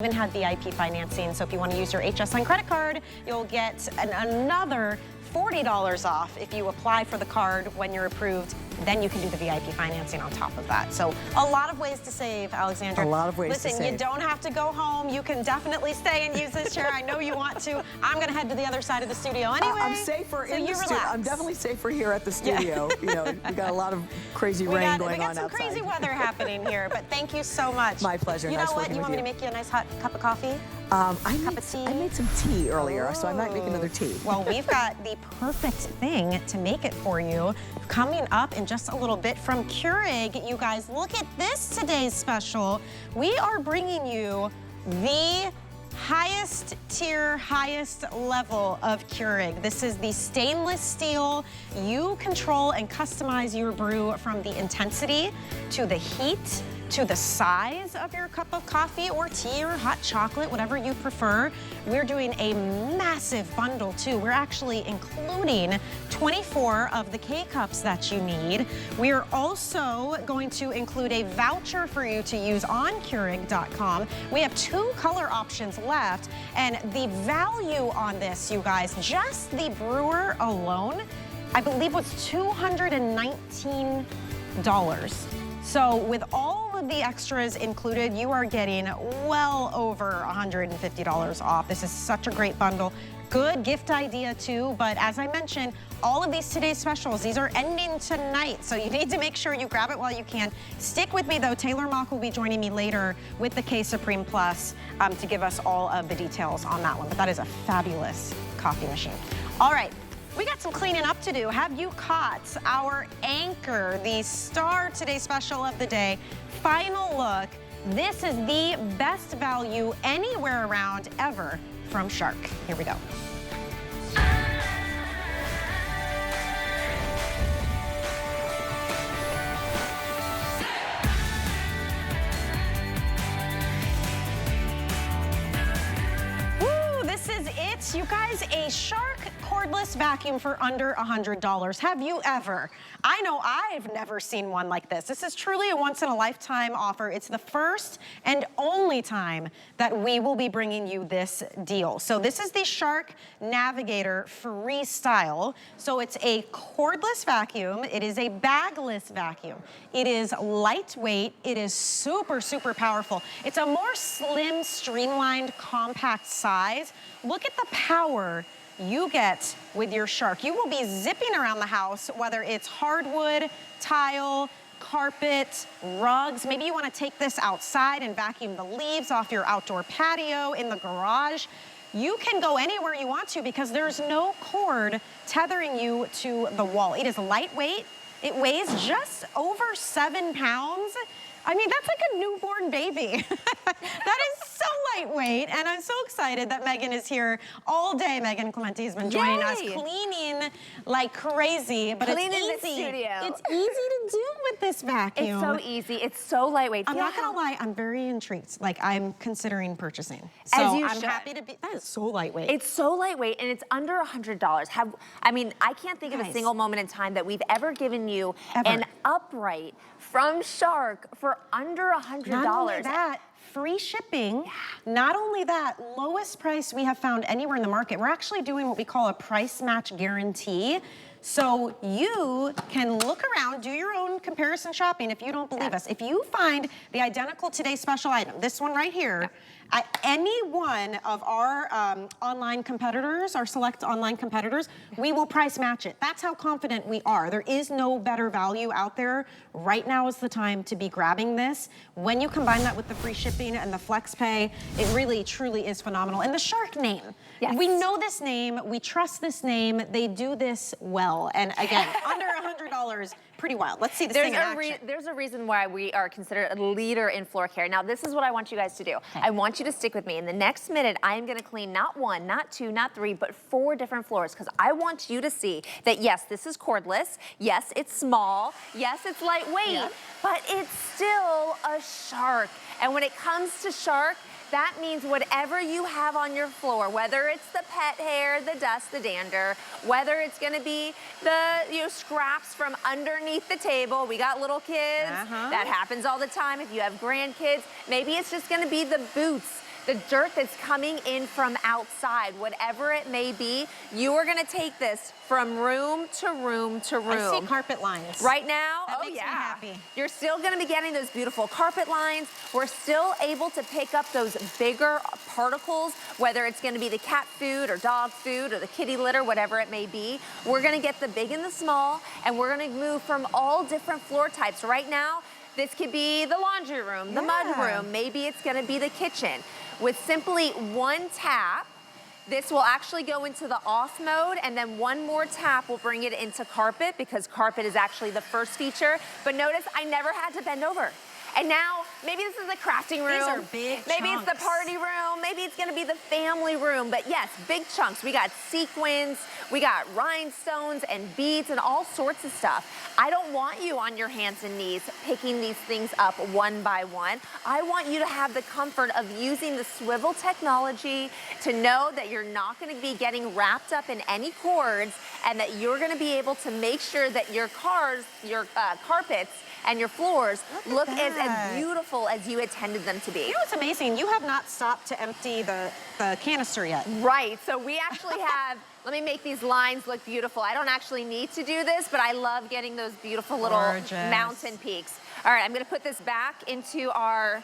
Even had VIP financing, so if you want to use your HSN credit card, you'll get another $40 off if you apply for the card when you're approved. Then you can do the VIP financing on top of that. So a lot of ways to save, Alexandra. A lot of ways to save. Listen, you don't have to go home. You can definitely stay and use this chair. I know you want to. I'm going to head to the other side of the studio anyway. I'm safer so in the studio. I'm definitely safer here at the studio. You know, we got a lot of crazy rain going on outside. We got some crazy weather happening here, but thank you so much. My pleasure. You know what? You want me to make you a nice hot cup of coffee? I made some tea earlier, so I might make another tea. Well, we've got the perfect thing to make it for you coming up in just a little bit from Keurig. You guys, look at this today's special. We are bringing you the highest tier, highest level of Keurig. This is the stainless steel. You control and customize your brew from the intensity to the heat to the size of your cup of coffee or tea or hot chocolate, whatever you prefer. We're doing a massive bundle too. We're actually including 24 of the K-Cups that you need. We're also going to include a voucher for you to use on Keurig.com. We have 2 color options left, and the value on this, you guys, just the brewer alone, I believe was $219. So with all of the extras included, you are getting well over $150 off. This is such a great bundle. Good gift idea too, but as I mentioned, all of these today's specials, these are ending tonight, so you need to make sure you grab it while you can. Stick with me though, Taylor Mock will be joining me later with the K Supreme Plus to give us all of the details on that one, but that is a fabulous coffee machine. All right. We got some cleaning up to do. Have you caught our anchor, the star today special of the day? Final look. This is the best value anywhere around ever from Shark. Here we go. Woo, this is it. You guys, a Shark cordless vacuum for under $100. Have you ever? I know I've never seen one like this. This is truly a once-in-a-lifetime offer. It's the first and only time that we will be bringing you this deal. So this is the Shark Navigator Freestyle. So it's a cordless vacuum. It is a bagless vacuum. It is lightweight. It is super, super powerful. It's a more slim, streamlined, compact size. Look at the power you get with your Shark. You will be zipping around the house, whether it's hardwood, tile, carpet, rugs. Maybe you want to take this outside and vacuum the leaves off your outdoor patio, in the garage. You can go anywhere you want to because there's no cord tethering you to the wall. It is lightweight. It weighs just over 7 pounds. I mean, that's like a newborn baby. That is so lightweight, and I'm so excited that Megan is here all day. Megan Clemente has been joining us, cleaning like crazy, but cleaning it's easy. The studio. It's easy to do with this vacuum. It's so easy. It's so lightweight. I'm not gonna lie, I'm very intrigued. Like, I'm considering purchasing. So I'm should. happy to be. That is so lightweight. It's so lightweight, and it's under $100. I mean, I can't think of a single moment in time that we've ever given you an upright from Shark for under $100. Not only that, free shipping. Not only that, lowest price we have found anywhere in the market. We're actually doing what we call a price match guarantee. So you can look around, do your own comparison shopping if you don't believe us. If you find the identical today's special item, this one right here, at any one of our online competitors, our select online competitors, we will price match it. That's how confident we are. There is no better value out there. Right now is the time to be grabbing this. When you combine that with the free shipping and the flex pay, it really, truly is phenomenal. And the Shark name. Yes. We know this name, we trust this name, they do this well. And again, under $100, pretty wild. Let's see this thing in action. There's a reason why we are considered a leader in floor care. Now, this is what I want you guys to do. Okay. I want you to stick with me. In the next minute, I am gonna clean not 1, not 2, not 3, but 4 different floors, because I want you to see that, yes, this is cordless, yes, it's small, yes, it's lightweight, but it's still a Shark. And when it comes to Shark, that means whatever you have on your floor, whether it's the pet hair, the dust, the dander, whether it's gonna be the scraps from underneath the table. We got little kids, that happens all the time. If you have grandkids, maybe it's just gonna be the boots the dirt that's coming in from outside, whatever it may be, you are gonna take this from room to room to room. I see carpet lines. Right now, That oh makes yeah. me happy. You're still gonna be getting those beautiful carpet lines. We're still able to pick up those bigger particles, whether it's gonna be the cat food or dog food or the kitty litter, whatever it may be. We're gonna get the big and the small, and we're gonna move from all different floor types. Right now, this could be the laundry room, the mud room, maybe it's gonna be the kitchen. With simply one tap, this will actually go into the off mode, and then one more tap will bring it into carpet, because carpet is actually the first feature. But notice I never had to bend over. And now, maybe this is the crafting room. These are big Maybe chunks. it's the party room. Maybe it's gonna be the family room. But yes, big chunks. We got sequins, we got rhinestones and beads and all sorts of stuff. I don't want you on your hands and knees picking these things up one by one. I want you to have the comfort of using the swivel technology to know that you're not gonna be getting wrapped up in any cords, and that you're gonna be able to make sure that your carpets and your floors look as beautiful as you intended them to be. You know what's amazing? You have not stopped to empty the canister yet. Right, so we actually have, let me make these lines look beautiful. I don't actually need to do this, but I love getting those beautiful little mountain peaks. All right, I'm gonna put this back into our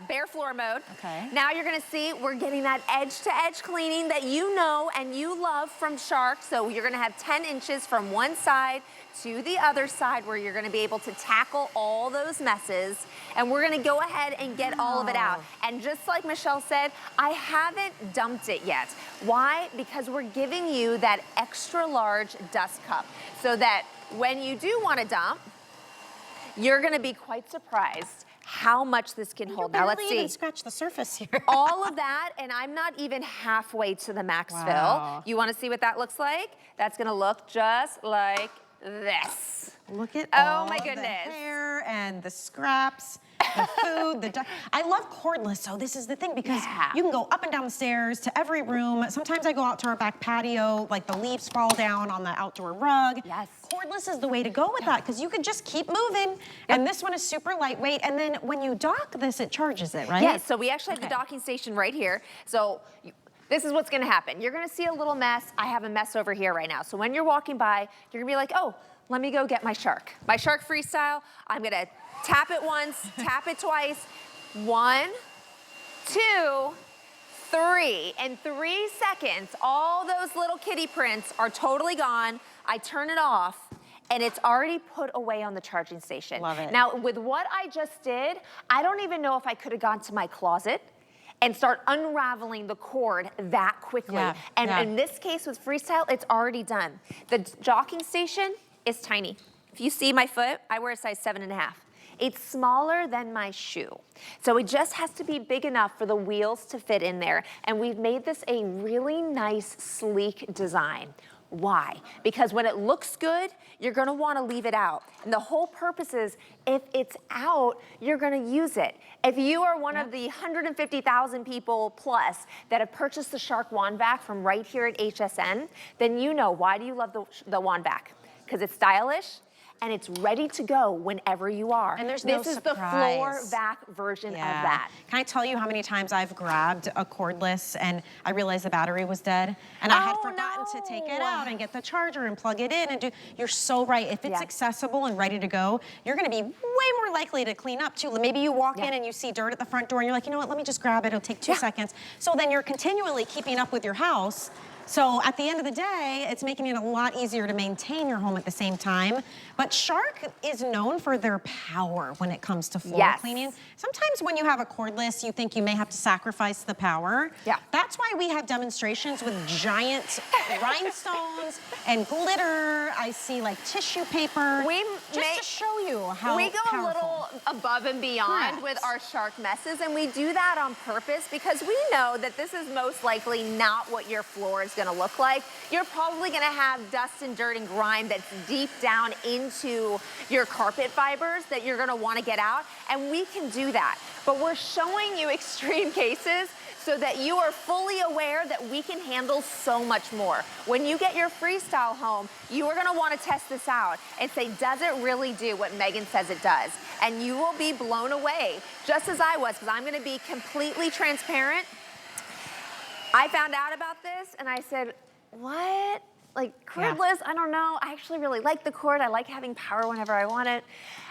bare floor mode. Okay. Now you're gonna see we're getting that edge-to-edge cleaning that you know and you love from Shark. So you're gonna have 10 inches from one side to the other side, where you're gonna be able to tackle all those messes. And we're gonna go ahead and get all of it out. And just like Michelle said, I haven't dumped it yet. Why? Because we're giving you that extra large dust cup, so that when you do wanna dump, you're gonna be quite surprised how much this can hold. Now let's see. Even scratch the surface here. All of that, and I'm not even halfway to the max fill. You wanna see what that looks like? That's gonna look just like this. Look at Oh my the goodness. hair and the scraps, the food, I love cordless, so this is the thing, because you can go up and down the stairs to every room. Sometimes I go out to our back patio, like the leaves fall down on the outdoor rug. Yes. Cordless is the way to go with that, because you can just keep moving. And this one is super lightweight, and then when you dock this, it charges it, right? Yes, so we actually have the docking station right here. So this is what's gonna happen. You're gonna see a little mess. I have a mess over here right now. So when you're walking by, you're gonna be like, oh, let me go get my Shark. My Shark Freestyle. I'm gonna tap it once, tap it twice. 1, 2, 3. In 3 seconds, all those little kitty prints are totally gone. I turn it off, and it's already put away on the charging station. Love it. Now, with what I just did, I don't even know if I could have gone to my closet and start unraveling the cord that quickly. And in this case with Freestyle, it's already done. The docking station is tiny. If you see my foot, I wear a size 7.5. It's smaller than my shoe. So it just has to be big enough for the wheels to fit in there. And we've made this a really nice, sleek design. Why? Because when it looks good, you're gonna wanna leave it out. And the whole purpose is, if it's out, you're gonna use it. If you are one of the 150,000 people plus that have purchased the Shark Wand Vac from right here at HSN, then you know, why do you love the Wand Vac? Because it's stylish, and it's ready to go whenever you are. And there's no This is the floor vac version of that. Can I tell you how many times I've grabbed a cordless and I realized the battery was dead, and I had forgotten to take it out and get the charger and plug it in and do. You're so right. If it's accessible and ready to go, you're gonna be way more likely to clean up too. Maybe you walk in and you see dirt at the front door and you're like, you know what, let me just grab it, it'll take 2 seconds. So then you're continually keeping up with your house. So at the end of the day, it's making it a lot easier to maintain your home at the same time. But Shark is known for their power when it comes to floor cleaning. Sometimes when you have a cordless, you think you may have to sacrifice the power. That's why we have demonstrations with giant rhinestones and glitter. I see like tissue paper. Just to show you how we go powerful. a little above and beyond with our Shark messes, and we do that on purpose because we know that this is most likely not what your floor is gonna look like. You're probably gonna have dust and dirt and grime that's deep down into your carpet fibers that you're gonna wanna get out, and we can do that. But we're showing you extreme cases so that you are fully aware that we can handle so much more. When you get your freestyle home, you are gonna wanna test this out and say, does it really do what Megan says it does? And you will be blown away, just as I was, because I'm gonna be completely transparent. I found out about this and I said, what? Like cordless, I don't know. I actually really like the cord. I like having power whenever I want it.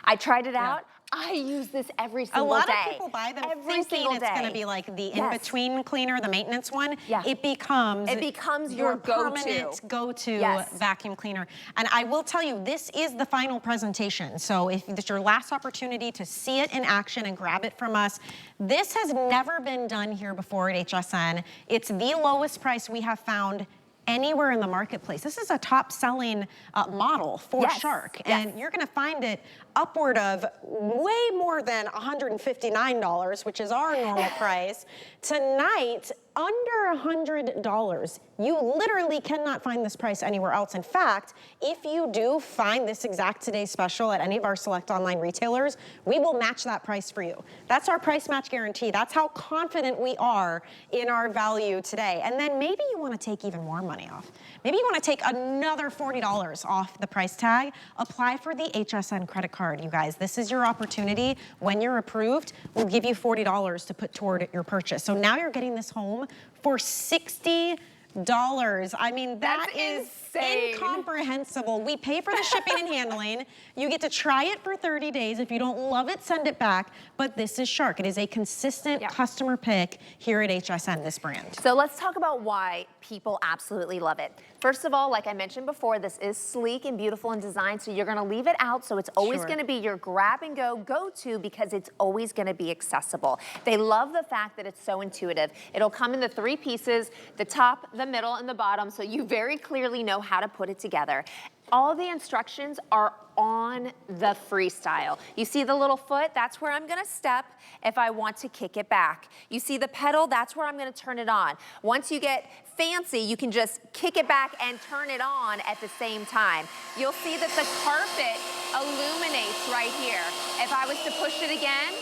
I tried it out. I use this every single day. A lot of people buy them thinking it's going to be like the in-between cleaner, the maintenance one. It becomes your permanent go-to vacuum cleaner. And I will tell you, this is the final presentation. So if it's your last opportunity to see it in action and grab it from us, this has never been done here before at HSN. It's the lowest price we have found anywhere in the marketplace. This is a top-selling model for Shark, and you're gonna find it upward of way more than $159, which is our normal price. Tonight, under $100. You literally cannot find this price anywhere else. In fact, if you do find this exact today's special at any of our select online retailers, we will match that price for you. That's our price match guarantee. That's how confident we are in our value today. And then maybe you want to take even more money off. Maybe you want to take another $40 off the price tag. Apply for the HSN credit card, you guys. This is your opportunity. When you're approved, we'll give you $40 to put toward your purchase. So now you're getting this home for $60. I mean, that is incomprehensible. We pay for the shipping and handling. You get to try it for 30 days. If you don't love it, send it back. But this is Shark. It is a consistent customer pick here at HSN, this brand. So let's talk about why people absolutely love it. First of all, like I mentioned before, this is sleek and beautiful in design, so you're gonna leave it out, so it's always gonna be your grab and go-to because it's always gonna be accessible. They love the fact that it's so intuitive. It'll come in the 3 pieces, the top, the middle, and the bottom, so you very clearly know how to put it together. All the instructions are on the freestyle. You see the little foot? That's where I'm gonna step if I want to kick it back. You see the pedal? That's where I'm gonna turn it on. Once you get fancy, you can just kick it back and turn it on at the same time. You'll see that the carpet illuminates right here. If I was to push it again,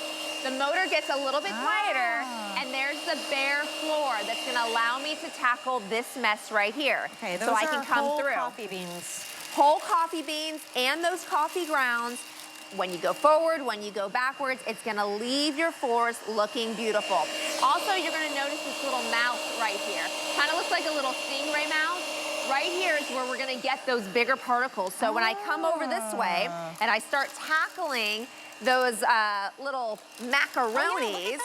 the motor gets a little bit quieter, and there's the bare floor that's gonna allow me to tackle this mess right here. Okay, those so I can come through. Coffee beans. Whole coffee beans and those coffee grounds. When you go forward, when you go backwards, it's gonna leave your floors looking beautiful. Also, you're gonna notice this little mouth right here. Kind of looks like a little stingray mouth. Right here is where we're gonna get those bigger particles. So when I come over this way and I start tackling those little macaronis,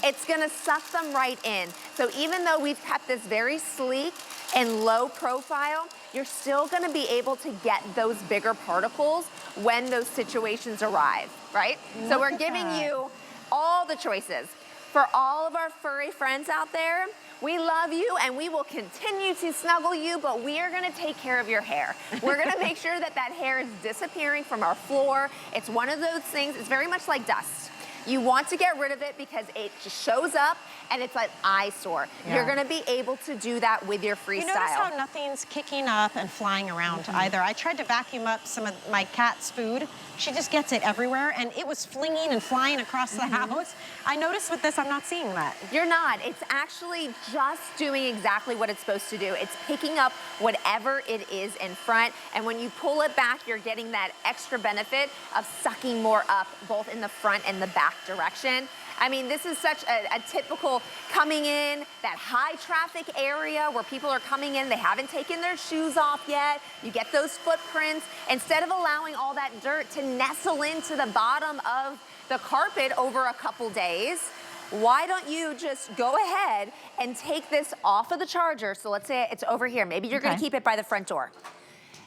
it's gonna suck them right in. So even though we've kept this very sleek and low profile, you're still gonna be able to get those bigger particles when those situations arrive, right? So we're giving you all the choices. For all of our furry friends out there, we love you and we will continue to snuggle you, but we are gonna take care of your hair. We're gonna make sure that that hair is disappearing from our floor. It's one of those things, it's very much like dust. You want to get rid of it because it just shows up and it's an eyesore. You're gonna be able to do that with your freestyle. You notice how nothing's kicking up and flying around either. I tried to vacuum up some of my cat's food. She just gets it everywhere, and it was flinging and flying across the house. I noticed with this, I'm not seeing that. You're not. It's actually just doing exactly what it's supposed to do. It's picking up whatever it is in front, and when you pull it back, you're getting that extra benefit of sucking more up, both in the front and the back direction. I mean, this is such a typical coming in, that high traffic area where people are coming in, they haven't taken their shoes off yet. You get those footprints. Instead of allowing all that dirt to nestle into the bottom of the carpet over a couple days, why don't you just go ahead and take this off of the charger? So let's say it's over here. Maybe you're gonna keep it by the front door.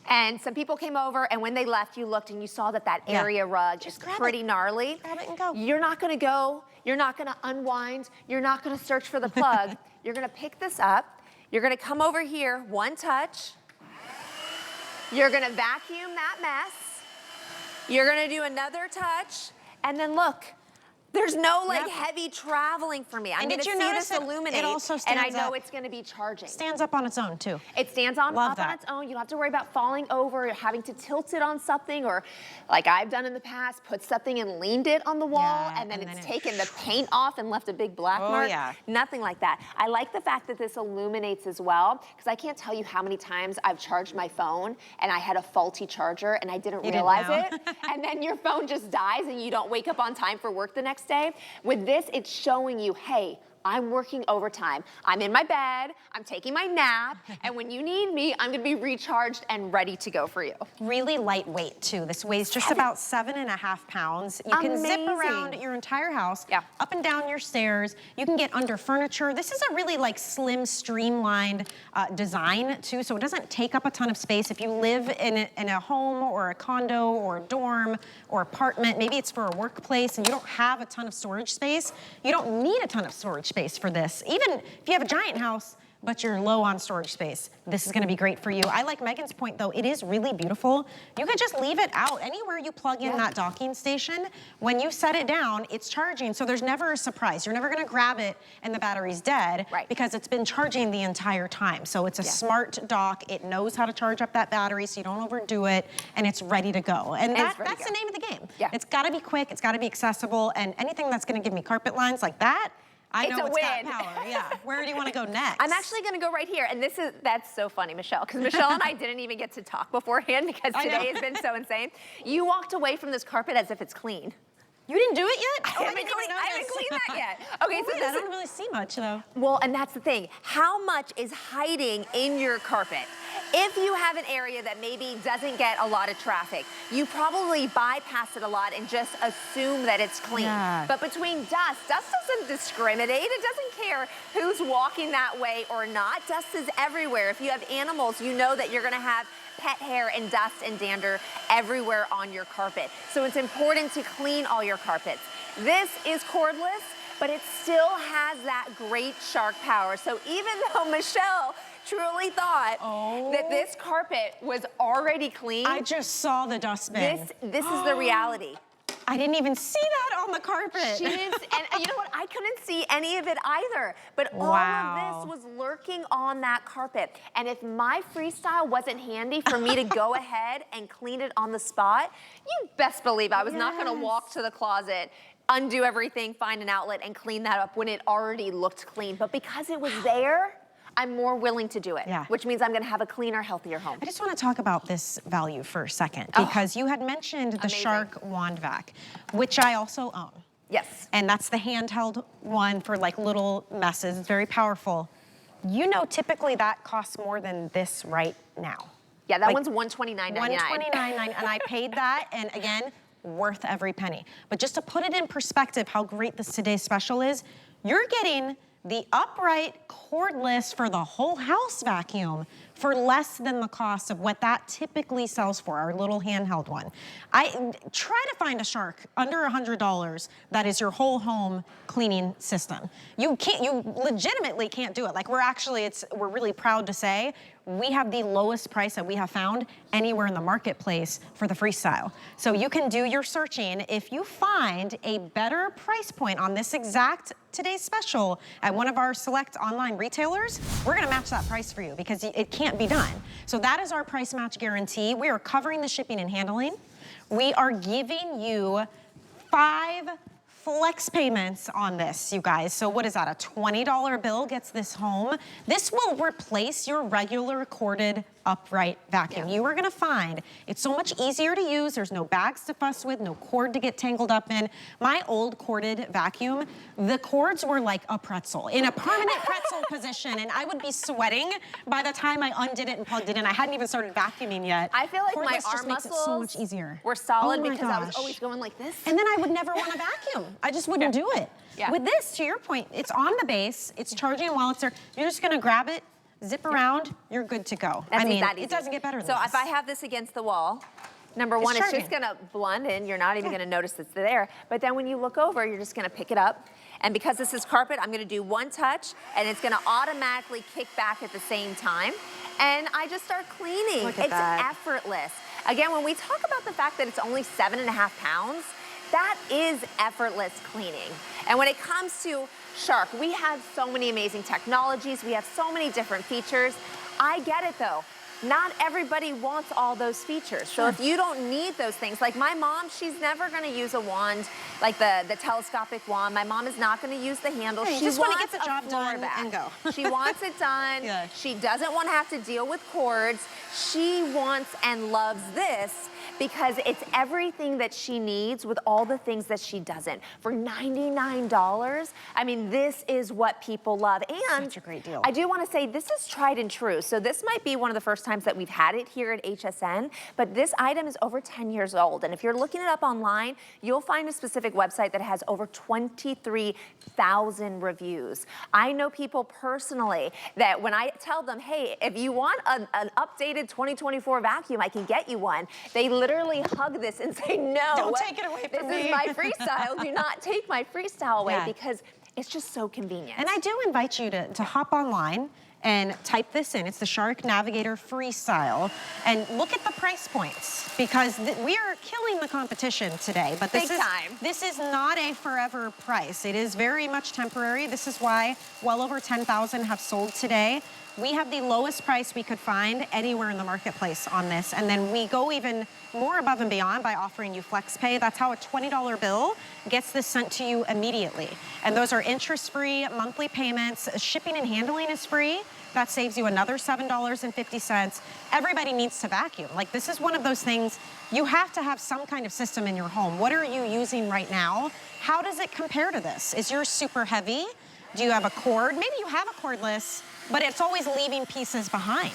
And some people came over, and when they left, you looked and you saw that that area rug is pretty gnarly. Grab it and go. You're not gonna go, you're not gonna unwind, you're not gonna search for the plug. You're gonna pick this up, you're gonna come over here, one touch. You're gonna vacuum that mess. You're gonna do another touch, and then look, There's no like heavy traveling for me. I'm And gonna did you see notice this it illuminate, also and stands I know up. it's gonna be charging. Stands up on its own too. It stands up on its own. You don't have to worry about falling over, or having to tilt it on something, or like I've done in the past, put something and leaned it on the wall, and then it's taken the paint off and left a big black mark. Nothing like that. I like the fact that this illuminates as well, because I can't tell you how many times I've charged my phone and I had a faulty charger and I didn't realize it. And then your phone just dies and you don't wake up on time for work the next day. With this, it's showing you, hey, I'm working overtime. I'm in my bed, I'm taking my nap, and when you need me, I'm gonna be recharged and ready to go for you. Really lightweight too. This weighs just about 7.5 pounds. You can zip around your entire house, up and down your stairs. You can get under furniture. This is a really like slim, streamlined design too, so it doesn't take up a ton of space. If you live in a home or a condo or a dorm or apartment, maybe it's for a workplace and you don't have a ton of storage space, you don't need a ton of storage space for this. Even if you have a giant house, but you're low on storage space, this is gonna be great for you. I like Megan's point though, it is really beautiful. You could just leave it out. Anywhere you plug in that docking station, when you set it down, it's charging, so there's never a surprise. You're never gonna grab it and the battery's dead because it's been charging the entire time. So it's a smart dock, it knows how to charge up that battery so you don't overdo it, and it's ready to go. And that's the name of the game. It's gotta be quick, it's gotta be accessible, and anything that's gonna give me carpet lines like that, I know it's got power, Where do you want to go next? I'm actually going to go right here, and that's so funny, Michelle, because Michelle and I didn't even get to talk beforehand because today has been so insane. You walked away from this carpet as if it's clean. You didn't do it yet? I haven't cleaned that yet. Okay, so I don't really see much though. Well, and that's the thing. How much is hiding in your carpet? If you have an area that maybe doesn't get a lot of traffic, you probably bypass it a lot and just assume that it's clean. But between dust doesn't discriminate. It doesn't care who's walking that way or not. Dust is everywhere. If you have animals, you know that you're gonna have pet hair and dust and dander everywhere on your carpet. So it's important to clean all your carpets. This is cordless, but it still has that great shark power. So even though Michelle truly thought that this carpet was already clean, I just saw the dustbin. This is the reality. I didn't even see that on the carpet. She didn't, and you know what? I couldn't see any of it either. But all of this was lurking on that carpet. And if my freestyle wasn't handy for me to go ahead and clean it on the spot, you best believe I was not gonna walk to the closet, undo everything, find an outlet, and clean that up when it already looked clean. But because it was there, I'm more willing to do it, which means I'm gonna have a cleaner, healthier home. I just wanna talk about this value for a second because you had mentioned the Shark Wand Vac, which I also own. Yes. And that's the handheld one for like little messes, it's very powerful. You know, typically that costs more than this right now. Yeah, that one's $129.99. $129.99, and I paid that, and again, worth every penny. But just to put it in perspective how great this today's special is, you're getting the upright cordless for the whole house vacuum for less than the cost of what that typically sells for, our little handheld one. I try to find a Shark under $100 that is your whole home cleaning system. You legitimately can't do it. Like we're really proud to say we have the lowest price that we have found anywhere in the marketplace for the Freestyle. So you can do your searching. If you find a better price point on this exact today's special at one of our select online retailers, we're gonna match that price for you because it can't be done. So that is our price match guarantee. We are covering the shipping and handling. We are giving you 5 flex payments on this, you guys. So what is that, a $20 bill gets this home? This will replace your regular corded upright vacuum. You are gonna find it's so much easier to use. There's no bags to fuss with, no cord to get tangled up in. My old corded vacuum, the cords were like a pretzel, in a permanent pretzel position, and I would be sweating by the time I undid it and plugged it in. I hadn't even started vacuuming yet. I feel like cordless my just arm makes muscles it so much easier. were solid because I was always going like this. And then I would never want to vacuum. I just wouldn't do it. With this, to your point, it's on the base, it's charging while it's there. You're just gonna grab it, zip around, you're good to go. That's I mean, that easy. it doesn't get better than this. this. So if I have this against the wall, number one, it's just gonna blend in. You're not even gonna notice it's there. But then when you look over, you're just gonna pick it up. And because this is carpet, I'm gonna do one touch, and it's gonna automatically kick back at the same time. And I just start cleaning. It's effortless. Again, when we talk about the fact that it's only 7.5 pounds, That is effortless cleaning. And when it comes to Shark, we have so many amazing technologies. We have so many different features. I get it though. Not everybody wants all those features. Sure. So if you don't need those things, like my mom, she's never gonna use a wand, like the telescopic wand. My mom is not gonna use the handle. Hey, She just wants want to get the job done and go. She wants it done. Yeah. She doesn't want to have to deal with cords. She wants and loves this because it's everything that she needs with all the things that she doesn't. For $99, I mean, this is what people love. And such a great deal. I do want to say this is tried and true. So this might be one of the first times that we've had it here at HSN, but this item is over 10 years old. And if you're looking it up online, you'll find a specific website that has over 23,000 reviews. I know people personally that when I tell them, hey, if you want an updated 2024 vacuum, I can get you one. They literally hug this and say, no. Don't take it away from me. This is my freestyle. Do not take my freestyle away, Yeah. because it's just so convenient. And I do invite you to hop online and type this in. It's the Shark Navigator Freestyle. And look at the price points, because we are killing the competition today. But Big time. This is not a forever price. It is very much temporary. This is why well over 10,000 have sold today. We have the lowest price we could find anywhere in the marketplace on this. And then we go even more above and beyond by offering you flex pay. That's how a $20 bill gets this sent to you immediately. And those are interest-free monthly payments. Shipping and handling is free. That saves you another $7.50. Everybody needs to vacuum. Like, this is one of those things, you have to have some kind of system in your home. What are you using right now? How does it compare to this? Is yours super heavy? Do you have a cord? Maybe you have a cordless, but it's always leaving pieces behind.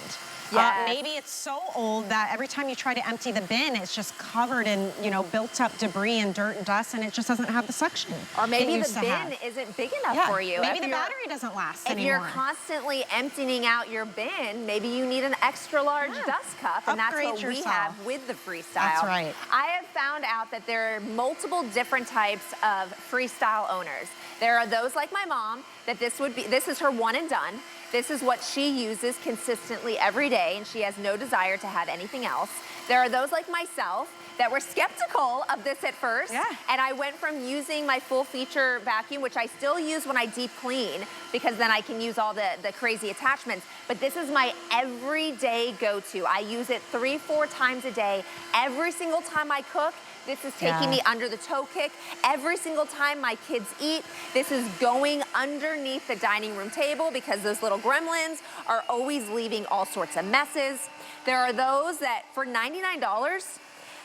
Yes. Maybe it's so old that every time you try to empty the bin, it's just covered in, built up debris and dirt and dust, and it just doesn't have the suction. Or maybe it the used to bin have. isn't big enough for you. Maybe If the you're- battery doesn't last If anymore. you're constantly emptying out your bin, maybe you need an extra large dust cup, and that's Upgrade what we yourself. have with the Freestyle. That's right. I have found out that there are multiple different types of Freestyle owners. There are those like my mom, that this is her one and done. This is what she uses consistently every day, and she has no desire to have anything else. There are those like myself that were skeptical of this at first. Yeah. And I went from using my full feature vacuum, which I still use when I deep clean, because then I can use all the crazy attachments. But this is my everyday go-to. I use it 3-4 times a day. Every single time I cook, this is taking me under the toe kick. Every single time my kids eat, this is going underneath the dining room table, because those little gremlins are always leaving all sorts of messes. There are those that for $99,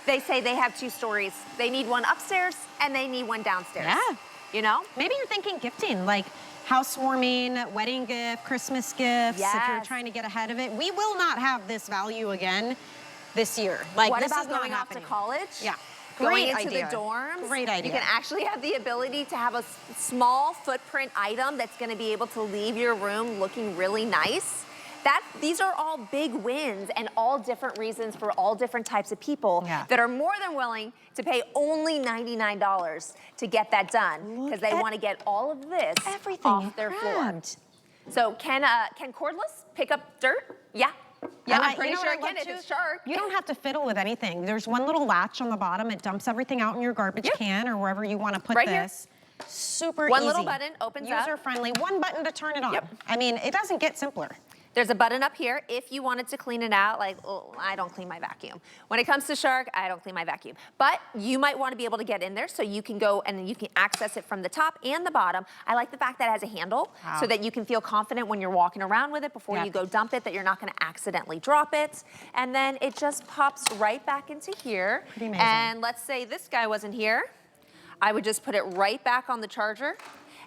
they say they have 2 stories. They need one upstairs and they need one downstairs. Yeah. You know? Maybe you're thinking gifting, like housewarming, wedding gift, Christmas gifts, if you're Yes. trying to get ahead of it. We will not have this value again this year. Like, What this about is not going off to happening. college? Yeah. Going Great into idea. the dorms. Great idea. You can actually have the ability to have a small footprint item that's going to be able to leave your room looking really nice. These are all big wins, and all different reasons for all different types of people that are more than willing to pay only $99 to get that done, because they want to get all of this off their floor. So can cordless pick up dirt? Yeah. Yeah, I'm pretty sure it can if it's Shark. You don't have to fiddle with anything. There's one little latch on the bottom. It dumps everything out in your garbage can or wherever you want to put this. Super easy. One little button opens up. User-friendly. One button to turn it on. I mean, it doesn't get simpler. There's a button up here if you wanted to clean it out, like, oh, I don't clean my vacuum. When it comes to Shark, I don't clean my vacuum. But you might want to be able to get in there, so you can go and you can access it from the top and the bottom. I like the fact that it has a handle so that you can feel confident when you're walking around with it before you go dump it, that you're not going to accidentally drop it. And then it just pops right back into here. Pretty amazing. And let's say this guy wasn't here. I would just put it right back on the charger,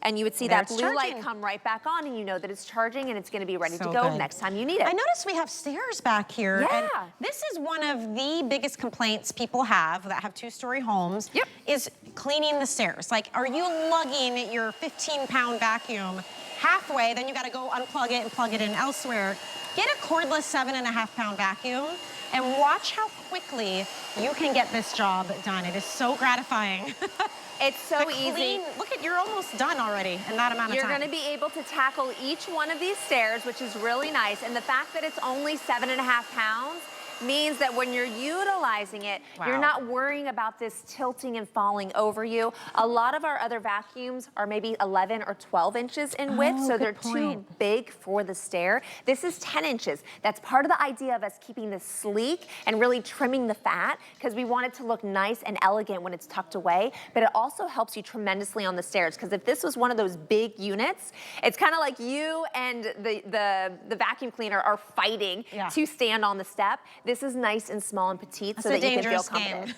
and you would see that blue light come right back on, and you know that it's charging and it's going to be ready to go next time you need it. I noticed we have stairs back here. Yeah. And this is one of the biggest complaints people have that have 2-story homes is cleaning the stairs. Like, are you lugging your 15-pound vacuum halfway, then you got to go unplug it and plug it in elsewhere? Get a cordless 7.5-pound vacuum and watch how quickly you can get this job done. It is so gratifying. It's so easy. Look at, you're almost done already in that amount of time. You're going to be able to tackle each one of these stairs, which is really nice. And the fact that it's only 7.5 pounds means that when you're utilizing it, you're not worrying about this tilting and falling over you. A lot of our other vacuums are maybe 11 or 12 inches in width, so they're too big for the stair. This is 10 inches. That's part of the idea of us keeping this sleek and really trimming the fat, because we want it to look nice and elegant when it's tucked away, but it also helps you tremendously on the stairs, because if this was one of those big units, it's kind of like you and the vacuum cleaner are fighting to stand on the step. This is nice and small and petite, so that you can feel confident.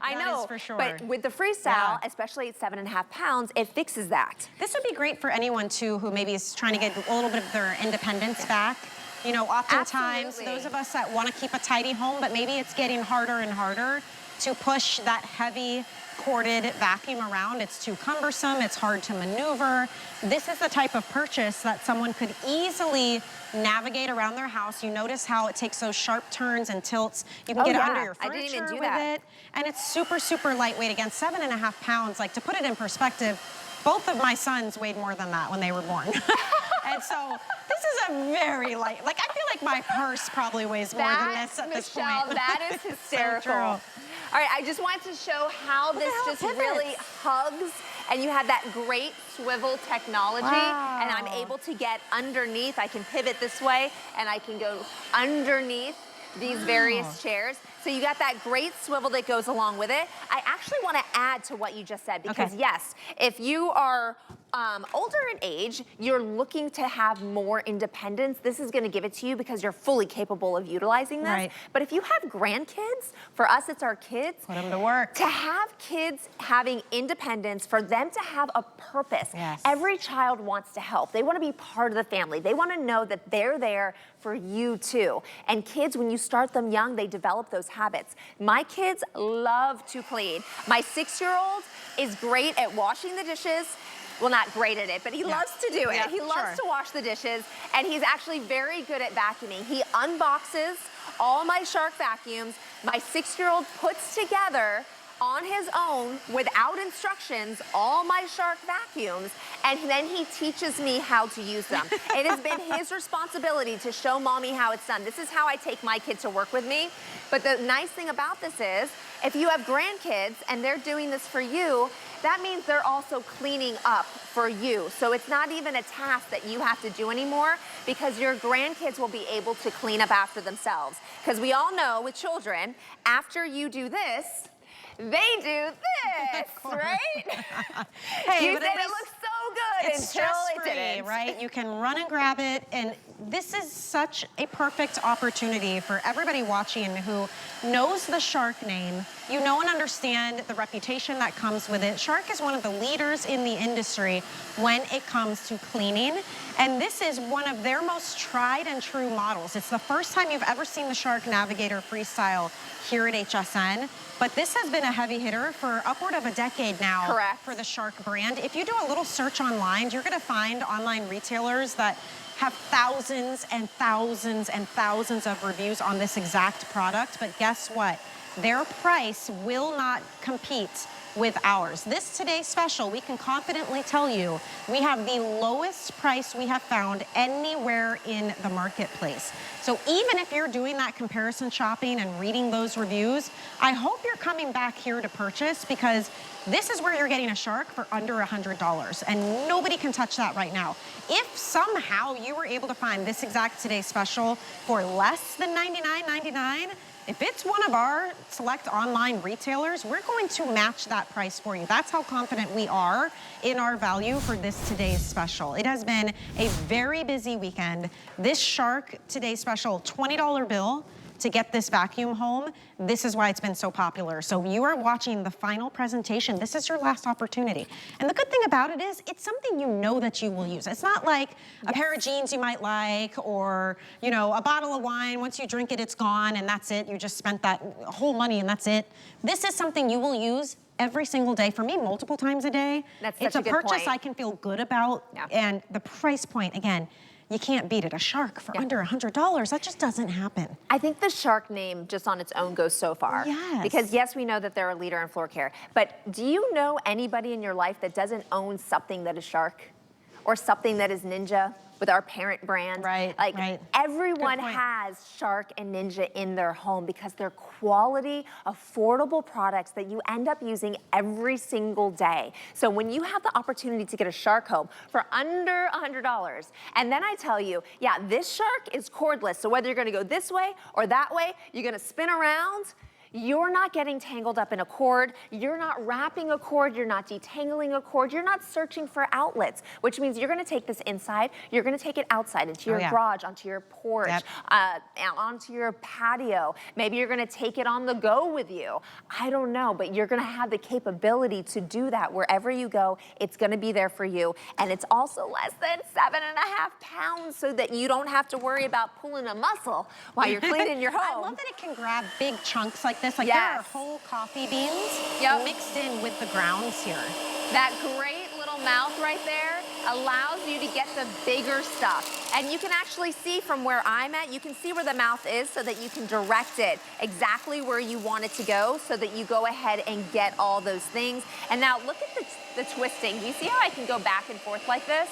I know, for sure. But with the freestyle, especially at 7.5 pounds, it fixes that. This would be great for anyone too who maybe is trying to get a little bit of their independence back. You know, oftentimes those of us that want to keep a tidy home, but maybe it's getting harder and harder to push that heavy corded vacuum around. It's too cumbersome, it's hard to maneuver. This is the type of purchase that someone could easily navigate around their house. You notice how it takes those sharp turns and tilts. You can get it under your furniture with it. And it's super, super lightweight. Again, 7.5 pounds. Like, to put it in perspective, both of my sons weighed more than that when they were born. And so this is a very light, like, I feel like my purse probably weighs more than this at this point. Michelle, that is hysterical. All right, I just wanted to show how this just really hugs, and you have that great swivel technology, and I'm able to get underneath. I can pivot this way, and I can go underneath these various chairs. So you got that great swivel that goes along with it. I actually want to add to what you just said, because yes, if you are older in age, you're looking to have more independence, this is going to give it to you because you're fully capable of utilizing this. But if you have grandkids, for us it's our kids. Put them to work. To have kids having independence, for them to have a purpose. Every child wants to help. They want to be part of the family. They want to know that they're there for you too. And kids, when you start them young, they develop those habits. My kids love to clean. My 6-year-old is great at washing the dishes. Well, not great at it, but he loves to do it. He loves to wash the dishes, and he's actually very good at vacuuming. He unboxes all my Shark vacuums. My 6-year-old puts together on his own, without instructions, all my Shark vacuums, and then he teaches me how to use them. It has been his responsibility to show mommy how it's done. This is how I take my kid to work with me. But the nice thing about this is, if you have grandkids and they're doing this for you, that means they're also cleaning up for you. So it's not even a task that you have to do anymore, because your grandkids will be able to clean up after themselves. Because we all know with children, after you do this, they do this, right? Hey, you said it looks so good it's until it stress-free, didn't. right? You can run and grab it, and this is such a perfect opportunity for everybody watching who knows the Shark name. You know and understand the reputation that comes with it. Shark is one of the leaders in the industry when it comes to cleaning, and this is one of their most tried and true models. It's the first time you've ever seen the Shark Navigator Freestyle here at HSN, but this has been a heavy hitter for upward of a decade now for the Shark brand. If you do a little search online, you're gonna find online retailers that have thousands and thousands and thousands of reviews on this exact product, but guess what? Their price will not compete with ours. This today's special, we can confidently tell you, we have the lowest price we have found anywhere in the marketplace. So even if you're doing that comparison shopping and reading those reviews, I hope you're coming back here to purchase, because this is where you're getting a Shark for under $100, and nobody can touch that right now. If somehow you were able to find this exact today's special for less than $99.99, if it's one of our select online retailers, we're going to match that price for you. That's how confident we are in our value for this today's special. It has been a very busy weekend. This Shark today's special, $20 bill to get this vacuum home. This is why it's been so popular. So you are watching the final presentation. This is your last opportunity. And the good thing about it is, it's something you know that you will use. It's not like a pair of jeans you might like, or you know, a bottle of wine. Once you drink it, it's gone, and that's it. You just spent that whole money and that's it. This is something you will use every single day. For me, multiple times a day. It's a purchase I can feel good about. And the price point, again, you can't beat it. A Shark for under $100, that just doesn't happen. I think the Shark name just on its own goes so far. Because yes, we know that they're a leader in floor care, but do you know anybody in your life that doesn't own something that is Shark? or something that is Ninja with our parent brand. Right, Like right. everyone Good point. has Shark and Ninja in their home because they're quality, affordable products that you end up using every single day. So when you have the opportunity to get a Shark home for under $100, and then I tell you, yeah, this Shark is cordless. So whether you're gonna go this way or that way, you're gonna spin around, you're not getting tangled up in a cord, you're not wrapping a cord, you're not detangling a cord, you're not searching for outlets, which means you're gonna take this inside, you're gonna take it outside into your garage, onto your porch, onto your patio. Maybe you're gonna take it on the go with you. I don't know, but you're gonna have the capability to do that wherever you go. It's gonna be there for you. And it's also less than 7.5 pounds so that you don't have to worry about pulling a muscle while you're cleaning your home. I love that it can grab big chunks like this. Like there are whole coffee beans mixed in with the grounds here. That great little mouth right there allows you to get the bigger stuff. And you can actually see from where I'm at, you can see where the mouth is so that you can direct it exactly where you want it to go so that you go ahead and get all those things. And now look at the twisting. Do you see how I can go back and forth like this?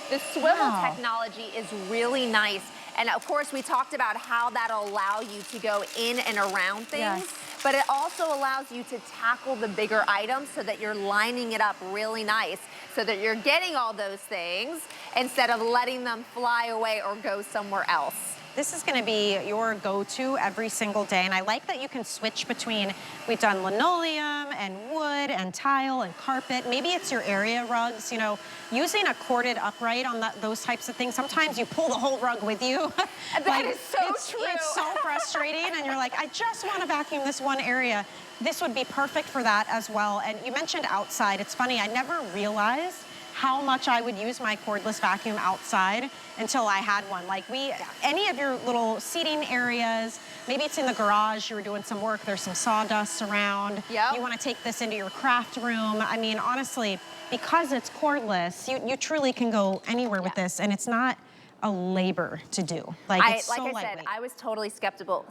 The swivel technology is really nice. And of course, we talked about how that'll allow you to go in and around things, but it also allows you to tackle the bigger items so that you're lining it up really nice, so that you're getting all those things instead of letting them fly away or go somewhere else. This is gonna be your go-to every single day. And I like that you can switch between, we've done linoleum and wood and tile and carpet. Maybe it's your area rugs, you know, using a corded upright on those types of things. Sometimes you pull the whole rug with you. That is so true. It's so frustrating. And you're like, I just wanna vacuum this one area. This would be perfect for that as well. And you mentioned outside. It's funny, I never realized how much I would use my cordless vacuum outside until I had one. Like any of your little seating areas, maybe it's in the garage, you were doing some work, there's some sawdust around. You wanna take this into your craft room. I mean, honestly, because it's cordless, you truly can go anywhere with this, and it's not a labor to do. Like it's so lightweight. I said, I was totally skeptical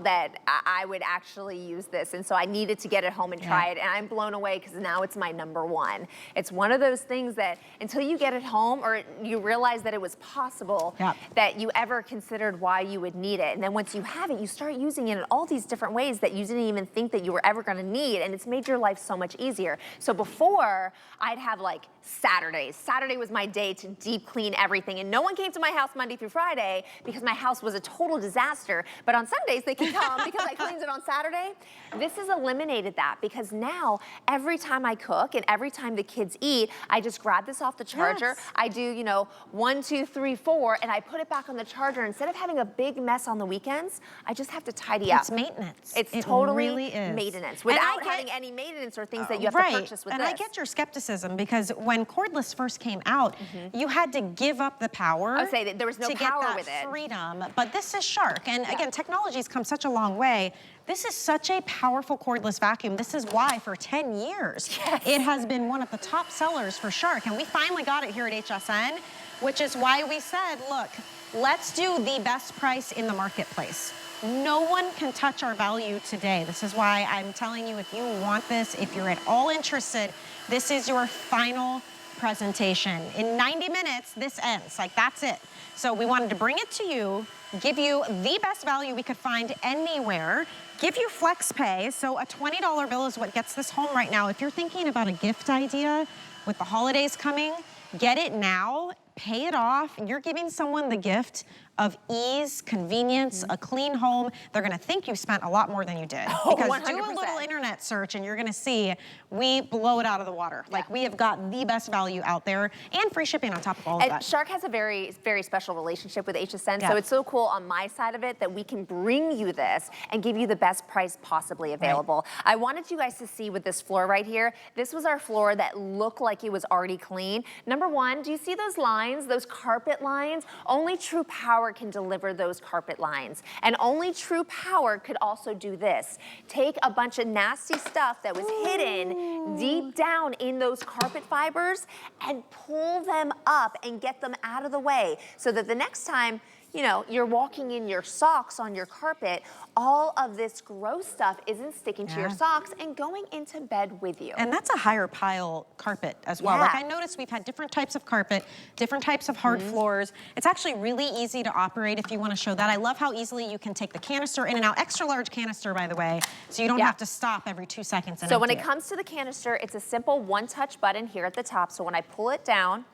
that I would actually use this, and so I needed to get it home and try it, and I'm blown away because now it's my #1. It's one of those things that until you get it home or you realize that it was possible that you ever considered why you would need it, and then once you have it, you start using it in all these different ways that you didn't even think that you were ever gonna need, and it's made your life so much easier. So before, I'd have like Saturdays. Saturday was my day to deep clean everything, and no one came to my house Monday through Friday because my house was a total disaster, but on Sundays they can come because I cleaned it on Saturday. This has eliminated that because now every time I cook and every time the kids eat, I just grab this off the charger. I do, you know, 1, 2, 3, 4, and I put it back on the charger. Instead of having a big mess on the weekends, I just have to tidy up. It's maintenance. It totally really is. Maintenance without having any maintenance or things that you have to purchase with and this. I get your skepticism because when cordless first came out, you had to give up the power. I would say that there was no power with it. Freedom, but this is Shark, and again, technology's come such a long way. This is such a powerful cordless vacuum. This is why for 10 years, it has been one of the top sellers for Shark, and we finally got it here at HSN, which is why we said, look, let's do the best price in the marketplace. No one can touch our value today. This is why I'm telling you, if you want this, if you're at all interested, this is your final presentation. In 90 minutes, this ends. Like, that's it. So we wanted to bring it to you, give you the best value we could find anywhere, give you flex pay. So a $20 bill is what gets this home right now. If you're thinking about a gift idea with the holidays coming, get it now, pay it off. You're giving someone the gift of ease, convenience, a clean home. They're gonna think you spent a lot more than you did. Because 100%. do a little internet search and you're gonna see we blow it out of the water. Like, we have got the best value out there and free shipping on top of all of that. Shark has a very, very special relationship with HSN, so it's so cool on my side of it that we can bring you this and give you the best price possibly available. I wanted you guys to see with this floor right here, this was our floor that looked like it was already clean. #1, do you see those lines, those carpet lines? Only true power can deliver those carpet lines. And only true power could also do this. Take a bunch of nasty stuff that was hidden deep down in those carpet fibers and pull them up and get them out of the way so that the next time you know, you're walking in your socks on your carpet, all of this gross stuff isn't sticking to your socks and going into bed with you. And that's a higher pile carpet as well. Like I noticed we've had different types of carpet, different types of hard floors. It's actually really easy to operate if you want to show that. I love how easily you can take the canister in and out. Extra large canister, by the way, so you don't have to stop every 2 seconds and So when empty it comes to the canister, it's a simple one-touch button here at the top. So when I pull it down,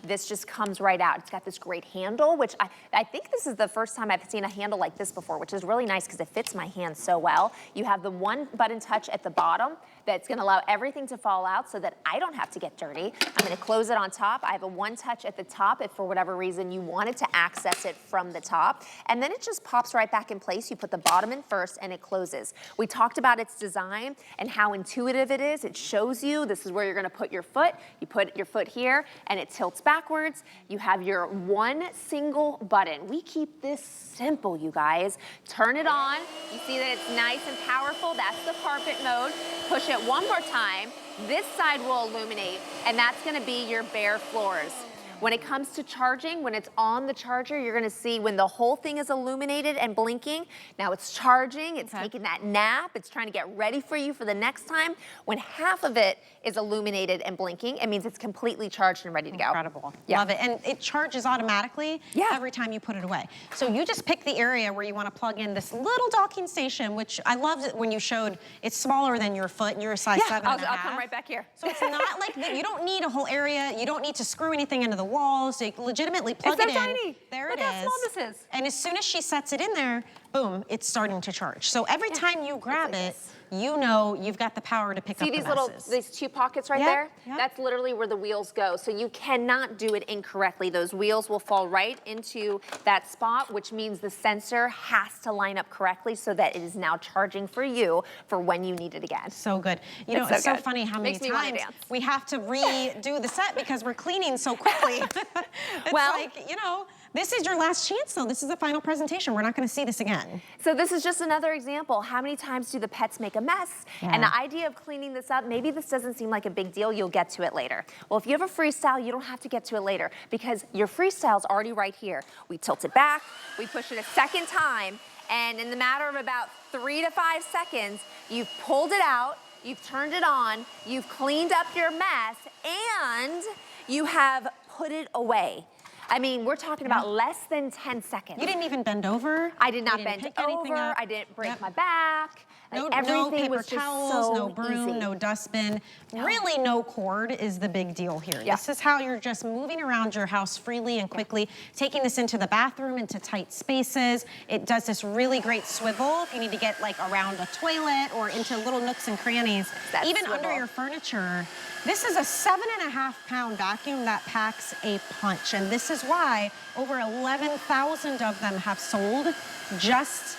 this just comes right out. It's got this great handle, which I think this is the first time I've seen a handle like this before, which is really nice because it fits my hand so well. You have the one button touch at the bottom that's gonna allow everything to fall out so that I don't have to get dirty. I'm gonna close it on top. I have a one touch at the top if for whatever reason you wanted to access it from the top. And then it just pops right back in place. You put the bottom in first and it closes. We talked about its design and how intuitive it is. It shows you this is where you're gonna put your foot. You put your foot here and it tilts backwards. You have your one single button. We keep this simple, you guys. Turn it on. You see that it's nice and powerful. That's the carpet mode. Push it one more time. This side will illuminate, and that's gonna be your bare floors. When it comes to charging, when it's on the charger, you're gonna see when the whole thing is illuminated and blinking, now it's charging, it's taking that nap, it's trying to get ready for you for the next time. When half of it is illuminated and blinking, it means it's completely charged and ready to go. Incredible. Love it. And it charges automatically every time you put it away. So you just pick the area where you want to plug in this little docking station, which I loved it when you showed it's smaller than your foot and you're a size 7.5. I'll come right back here. So it's not like you don't need a whole area. You don't need to screw anything into the walls. So you can legitimately plug it in. Tiny. There Look it is. how small this is. And as soon as she sets it in there, boom, it's starting to charge. So every time you grab it, you know you've got the power to pick up the messes. These two pockets right there? That's literally where the wheels go. So you cannot do it incorrectly. Those wheels will fall right into that spot, which means the sensor has to line up correctly so that it is now charging for you for when you need it again. So good. You know, it's so funny how many times we have to redo the set because we're cleaning so quickly. It's like, you know, this is your last chance though. This is the final presentation. We're not gonna see this again. So this is just another example. How many times do the pets make a mess? And the idea of cleaning this up, maybe this doesn't seem like a big deal, you'll get to it later. Well, if you have a freestyle, you don't have to get to it later because your freestyle's already right here. We tilt it back, we push it a second time, and in the matter of about 3 to 5 seconds, you've pulled it out, you've turned it on, you've cleaned up your mess, and you have put it away. I mean, we're talking about less than 10 seconds. You didn't even bend over. I did not bend over. I didn't break my back. No, everything no paper was towels, just so no broom, easy. no dustbin. Really no cord is the big deal here. This is how you're just moving around your house freely and quickly, taking this into the bathroom, into tight spaces. It does this really great swivel if you need to get like around a toilet or into little nooks and crannies. Even under your furniture. This is a 7.5 pound vacuum that packs a punch. And this is why over 11,000 of them have sold just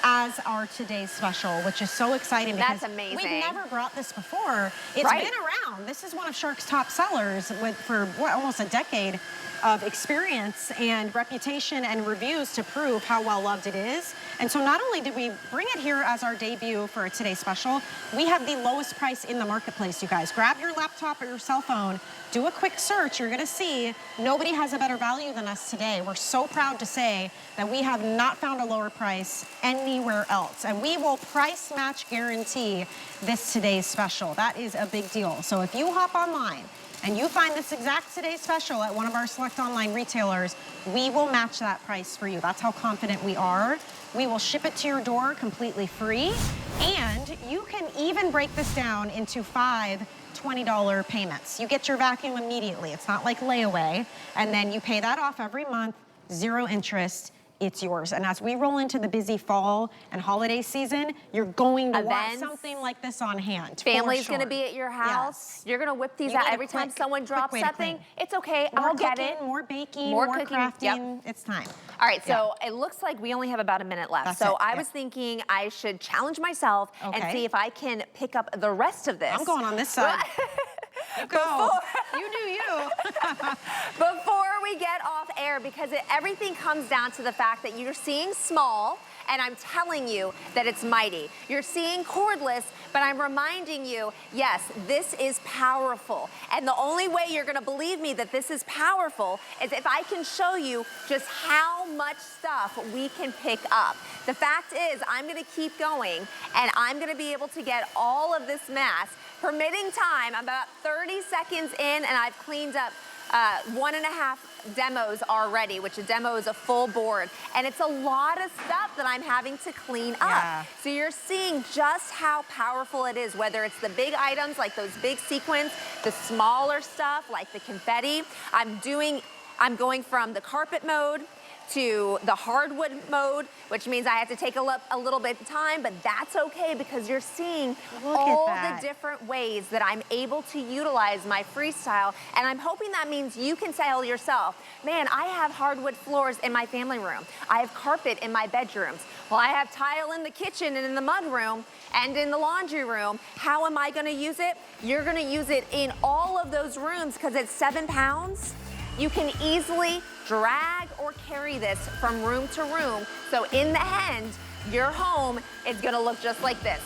as our today's special, which is so exciting because That's amazing. we've never brought this before. It's been around. This is one of Shark's top sellers for almost a decade of experience and reputation and reviews to prove how well loved it is. And so not only did we bring it here as our debut for a Today Special, we have the lowest price in the marketplace, you guys. Grab your laptop or your cell phone, do a quick search, you're gonna see nobody has a better value than us today. We're so proud to say that we have not found a lower price anywhere else. And we will price match guarantee this Today's Special. That is a big deal. So if you hop online and you find this exact Today's Special at one of our select online retailers, we will match that price for you. That's how confident we are. We will ship it to your door completely free. And you can even break this down into 5 $20 payments. You get your vacuum immediately. It's not like layaway. And then you pay that off every month, 0 interest. It's yours. And as we roll into the busy fall and holiday season, you're going to want something like this on hand. Family's gonna be at your house. You're gonna whip these out every time someone drops something. It's okay, I'll get it. More baking, more crafting. It's time. All right, so it looks like we only have about a minute left. So I was thinking I should challenge myself and see if I can pick up the rest of this. I'm going on this side. Go. You do you. Before we get off air there because everything comes down to the fact that you're seeing small, and I'm telling you that it's mighty. You're seeing cordless, but I'm reminding you, yes, this is powerful. And the only way you're gonna believe me that this is powerful is if I can show you just how much stuff we can pick up. The fact is, I'm gonna keep going, and I'm gonna be able to get all of this mass. Permitting time, I'm about 30 seconds in, and I've cleaned up 1.5 demos already, which a demo is a full board. And it's a lot of stuff that I'm having to clean up. So you're seeing just how powerful it is, whether it's the big items like those big sequins, the smaller stuff like the confetti. I'm going from the carpet mode to the hardwood mode, which means I have to take a little bit of time, but that's okay because you're seeing all the different ways that I'm able to utilize my freestyle, and I'm hoping that means you can tell yourself, man, I have hardwood floors in my family room. I have carpet in my bedrooms. Well, I have tile in the kitchen and in the mud room and in the laundry room. How am I gonna use it? You're gonna use it in all of those rooms because it's 7 pounds. You can easily drag or carry this from room to room. So in the end, your home is gonna look just like this.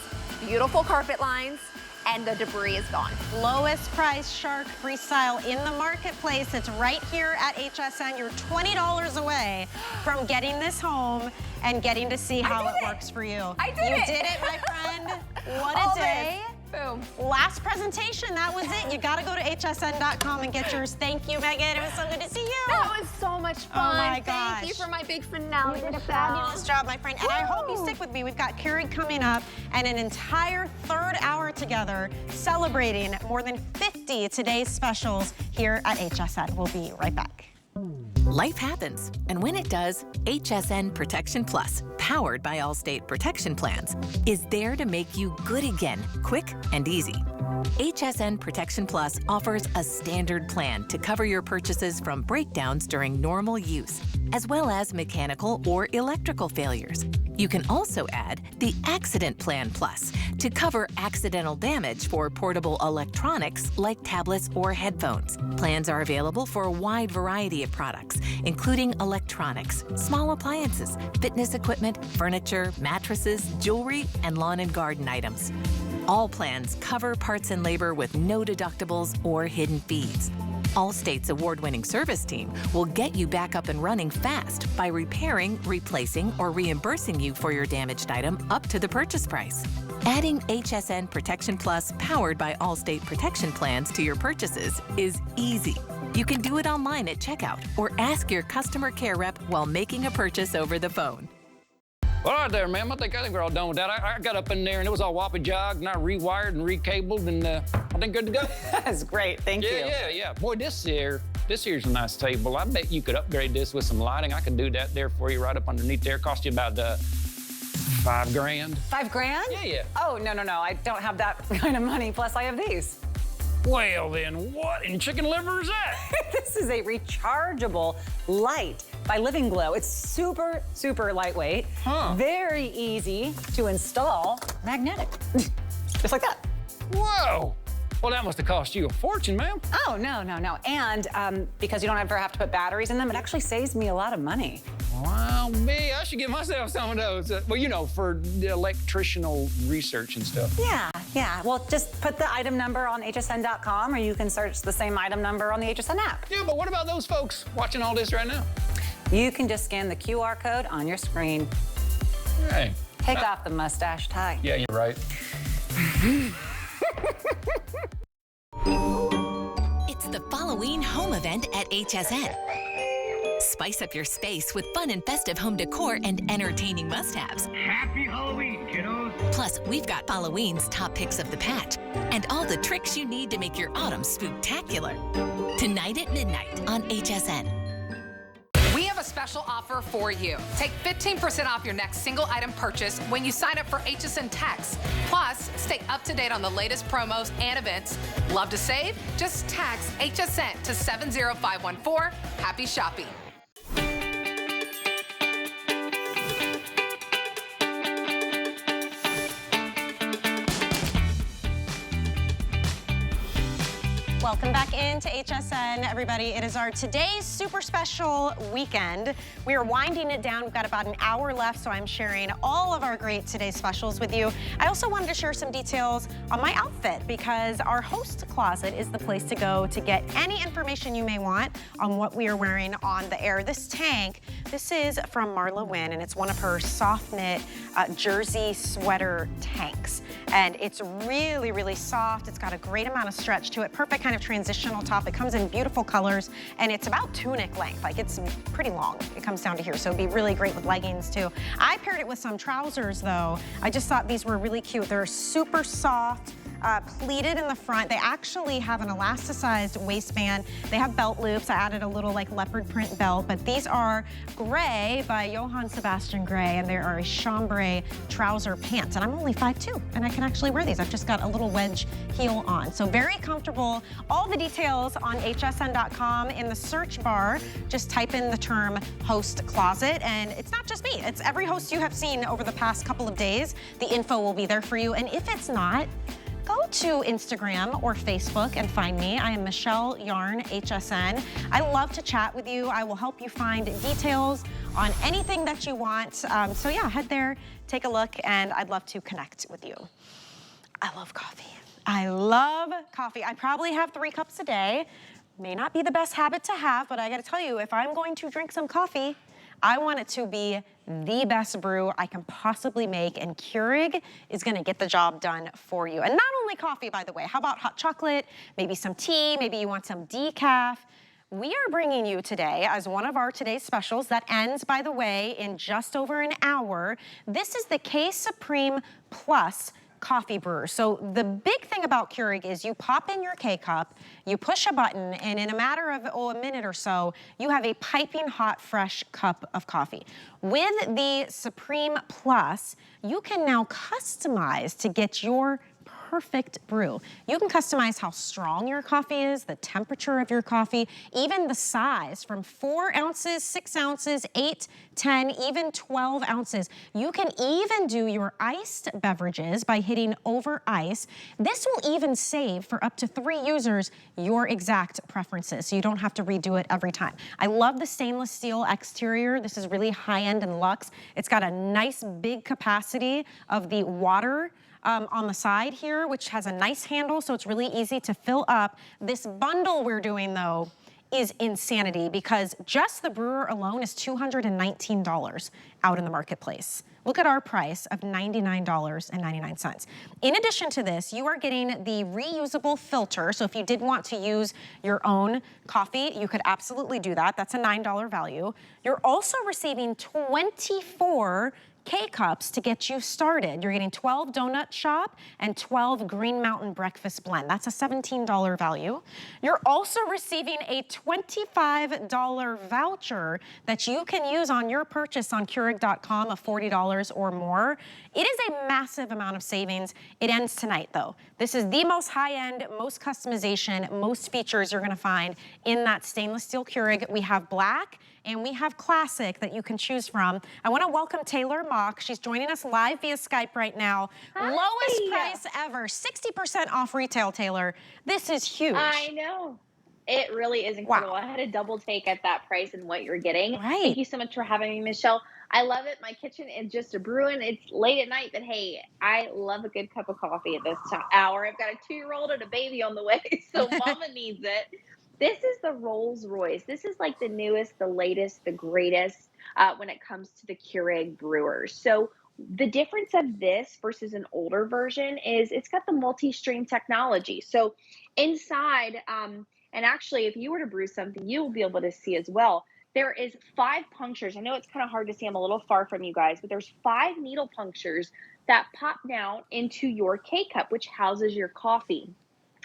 Beautiful carpet lines, and the debris is gone. Lowest price Shark Freestyle in the marketplace. It's right here at HSN. You're $20 away from getting this home and getting to see how it works for you. I did it. You did it, my friend. What a day. Boom. Last presentation, that was it. You gotta go to hsn.com and get yours. Thank you, Megan. It was so good to see you. That was so much fun. Oh my gosh. Thank you for my big finale. You did a fabulous job, my friend. And I hope you stick with me. We've got Keurig coming up and an entire third hour together celebrating more than 50 today's specials here at HSN. We'll be right back. Life happens, and when it does, HSN Protection Plus, powered by Allstate Protection Plans, is there to make you good again, quick and easy. HSN Protection Plus offers a standard plan to cover your purchases from breakdowns during normal use, as well as mechanical or electrical failures. You can also add the Accident Plan Plus to cover accidental damage for portable electronics like tablets or headphones. Plans are available for a wide variety of products, including electronics, small appliances, fitness equipment, furniture, mattresses, jewelry, and lawn and garden items. All plans cover parts and labor with no deductibles or hidden fees. Allstate's award-winning service team will get you back up and running fast by repairing, replacing, or reimbursing you for your damaged item up to the purchase price. Adding HSN Protection Plus powered by Allstate Protection Plans to your purchases is easy. You can do it online at checkout or ask your customer care rep while making a purchase over the phone. All right there, ma'am. I think we're all done with that. I got up in there and it was all whoppy jogged and I rewired and recabled and I think good to go. That's great, thank you. Yeah. Boy, this here's a nice table. I bet you could upgrade this with some lighting. I could do that there for you right up underneath there. Cost you about $5 grand. $5 grand? Yeah. Oh, no. I don't have that kind of money. Plus, I have these. Well, then what in chicken liver is that? This is a rechargeable light by Living Glow. It's super, super lightweight, very easy to install, magnetic, just like that. Whoa. Well, that must have cost you a fortune, ma'am. Oh, no. And because you don't ever have to put batteries in them, it actually saves me a lot of money. Wow, me, I should get myself some of those. Well, you know, for the electrical research and stuff. Yeah. Well, just put the item number on hsn.com or you can search the same item number on the HSN app. Yeah, but what about those folks watching all this right now? You can just scan the QR code on your screen. Hey. Take off the mustache tie. Yeah, you're right. It's the Halloween home event at HSN. Spice up your space with fun and festive home decor and entertaining must-haves. Happy Halloween, kiddos! Plus, we've got Halloween's top picks of the patch and all the tricks you need to make your autumn spooktacular. Tonight at midnight on HSN. We have a special offer for you. Take 15% off your next single item purchase when you sign up for HSN Text. Plus, stay up to date on the latest promos and events. Love to save? Just text HSN to 70514. Happy shopping. Well, Welcome back into HSN, everybody. It is our today's super special weekend. We are winding it down. We've got about an hour left, so I'm sharing all of our great today's specials with you. I also wanted to share some details on my outfit because our host closet is the place to go to get any information you may want on what we are wearing on the air. This tank, this is from Marla Wynn, and it's one of her soft knit jersey sweater tanks. And it's really, really soft. It's got a great amount of stretch to it. Perfect kind of transitional top. It comes in beautiful colors, and it's about tunic length. Like, it's pretty long. It comes down to here, so it'd be really great with leggings too. I paired it with some trousers though. I just thought these were really cute. They're super soft, pleated in the front. They actually have an elasticized waistband. They have belt loops. I added a little like leopard print belt, but these are gray by Johann Sebastian Gray, and they are a chambray trouser pants. And I'm only 5'2", and I can actually wear these. I've just got a little wedge heel on. So very comfortable. All the details on hsn.com. In the search bar, just type in the term host closet, and it's not just me. It's every host you have seen over the past couple of days. The info will be there for you, and if it's not, go to Instagram or Facebook and find me. I am Michelle Yarn, HSN. I love to chat with you. I will help you find details on anything that you want. So yeah, head there, take a look, and I'd love to connect with you. I love coffee. I love coffee. I probably have 3 cups a day. May not be the best habit to have, but I gotta tell you, if I'm going to drink some coffee, I want it to be the best brew I can possibly make, and Keurig is gonna get the job done for you. And not only coffee, by the way. How about hot chocolate, maybe some tea, maybe you want some decaf. We are bringing you today as one of our today's specials that ends, by the way, in just over an hour. This is the K Supreme Plus coffee brewer. So the big thing about Keurig is you pop in your K-Cup, you push a button, and in a matter of a minute or so, you have a piping hot, fresh cup of coffee. With the Supreme Plus, you can now customize to get your perfect brew. You can customize how strong your coffee is, the temperature of your coffee, even the size from 4 ounces, 6 ounces, 8, 10, even 12 ounces. You can even do your iced beverages by hitting over ice. This will even save for up to 3 users your exact preferences, so you don't have to redo it every time. I love the stainless steel exterior. This is really high-end and luxe. It's got a nice big capacity of the water on the side here, which has a nice handle, so it's really easy to fill up. This bundle we're doing, though, is insanity because just the brewer alone is $219 out in the marketplace. Look at our price of $99.99. In addition to this, you are getting the reusable filter. So if you did want to use your own coffee, you could absolutely do that. That's a $9 value. You're also receiving 24 K-Cups to get you started. You're getting 12 Donut Shop and 12 Green Mountain Breakfast Blend. That's a $17 value. You're also receiving a $25 voucher that you can use on your purchase on Keurig.com of $40 or more. It is a massive amount of savings. It ends tonight, though. This is the most high-end, most customization, most features you're gonna find in that stainless steel Keurig. We have black and we have classic that you can choose from. I wanna welcome Taylor Mock. She's joining us live via Skype right now. Hi. Lowest price ever, 60% off retail, Taylor. This is huge. I know. It really is incredible. Wow. I had a double take at that price and what you're getting. Right. Thank you so much for having me, Michelle. I love it. My kitchen is just a brewing. It's late at night, but hey, I love a good cup of coffee at this hour. I've got a 2-year-old and a baby on the way, so mama needs it. This is the Rolls Royce. This is like the newest, the latest, the greatest when it comes to the Keurig brewers. So the difference of this versus an older version is it's got the multi-stream technology. So inside, and actually if you were to brew something, you will be able to see as well. There is 5 punctures. I know it's kind of hard to see. I'm a little far from you guys, but there's 5 needle punctures that pop down into your K-Cup, which houses your coffee.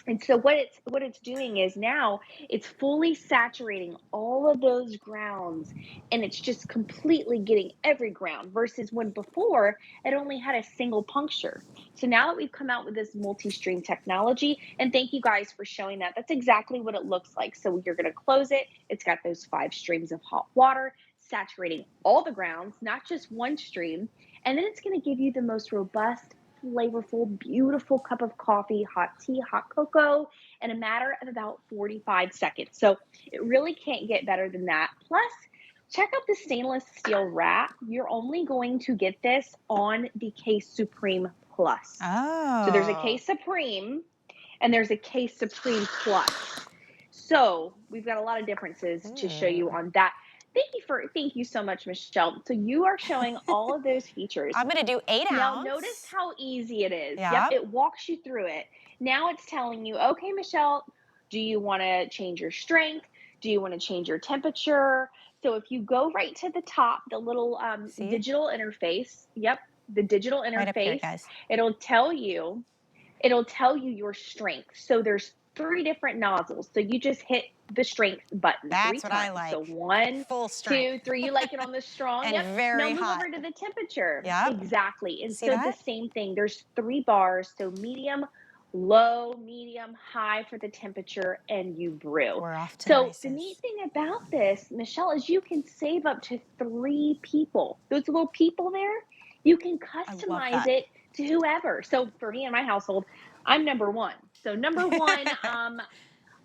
And so what it's doing is now it's fully saturating all of those grounds, and it's just completely getting every ground versus when before it only had a single puncture. So now that we've come out with this multi-stream technology, and thank you guys for showing that, that's exactly what it looks like. So you're going to close it. It's got those 5 streams of hot water saturating all the grounds, not just one stream. And then it's going to give you the most robust, flavorful, beautiful cup of coffee, hot tea, hot cocoa in a matter of about 45 seconds. So it really can't get better than that. Plus, check out the stainless steel wrap. You're only going to get this on the Case Supreme Plus. So there's a Oh. Case Supreme and there's a Case Supreme Plus. So we've got a lot of differences to show you on that. Thank you so much, Michelle. So you are showing all of those features. I'm gonna do 8 Now ounce. notice how easy it is. Yep, Yep. it walks you through it. Now it's telling you, okay, Michelle, do you want to change your strength? Do you want to change your temperature? So if you go right to the top, the little See? digital interface, yep, the digital Right up here, interface, guys. it'll tell you your strength. So there's 3 different nozzles. So you just hit the strength button 3 That's times. what I like. So 1, Full 2, strength. 3. You like it on the strong? And Yep. very Now move hot. over to the temperature. Yep. Exactly. And See so that? the same thing. There's 3 bars. So medium, low, medium, high for the temperature, and you brew. We're off to the So races. the neat thing about this, Michelle, is you can save up to 3 people. Those little people there, you can customize that. it to whoever. So for me and my household, I'm number 1. So number 1,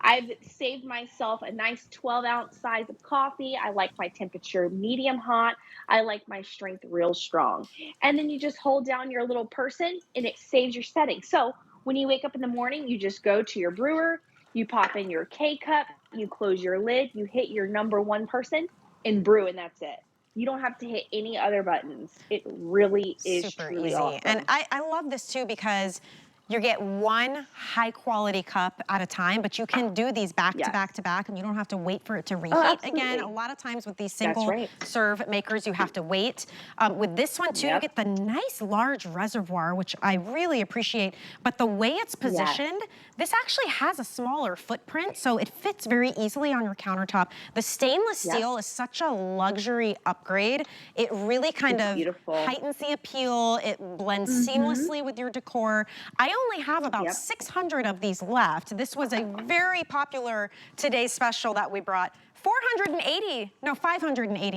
I've saved myself a nice 12-ounce size of coffee. I like my temperature medium hot. I like my strength real strong. And then you just hold down your little person and it saves your settings. So when you wake up in the morning, you just go to your brewer, you pop in your K cup, you close your lid, you hit your number 1 person and brew, and that's it. You don't have to hit any other buttons. It really is Super truly easy. awesome. And I love this too because you get 1 high quality cup at a time, but you can do these back to back to back and you don't have to wait for it to reheat again. A lot of times with these single serve makers, you have to wait. With this one too, you get the nice large reservoir, which I really appreciate, but the way it's positioned, this actually has a smaller footprint, so it fits very easily on your countertop. The stainless steel is such a luxury upgrade. It really kind of heightens the appeal. It blends seamlessly with your decor. I only have about 600 of these left. This was a very popular today's special that we brought. 580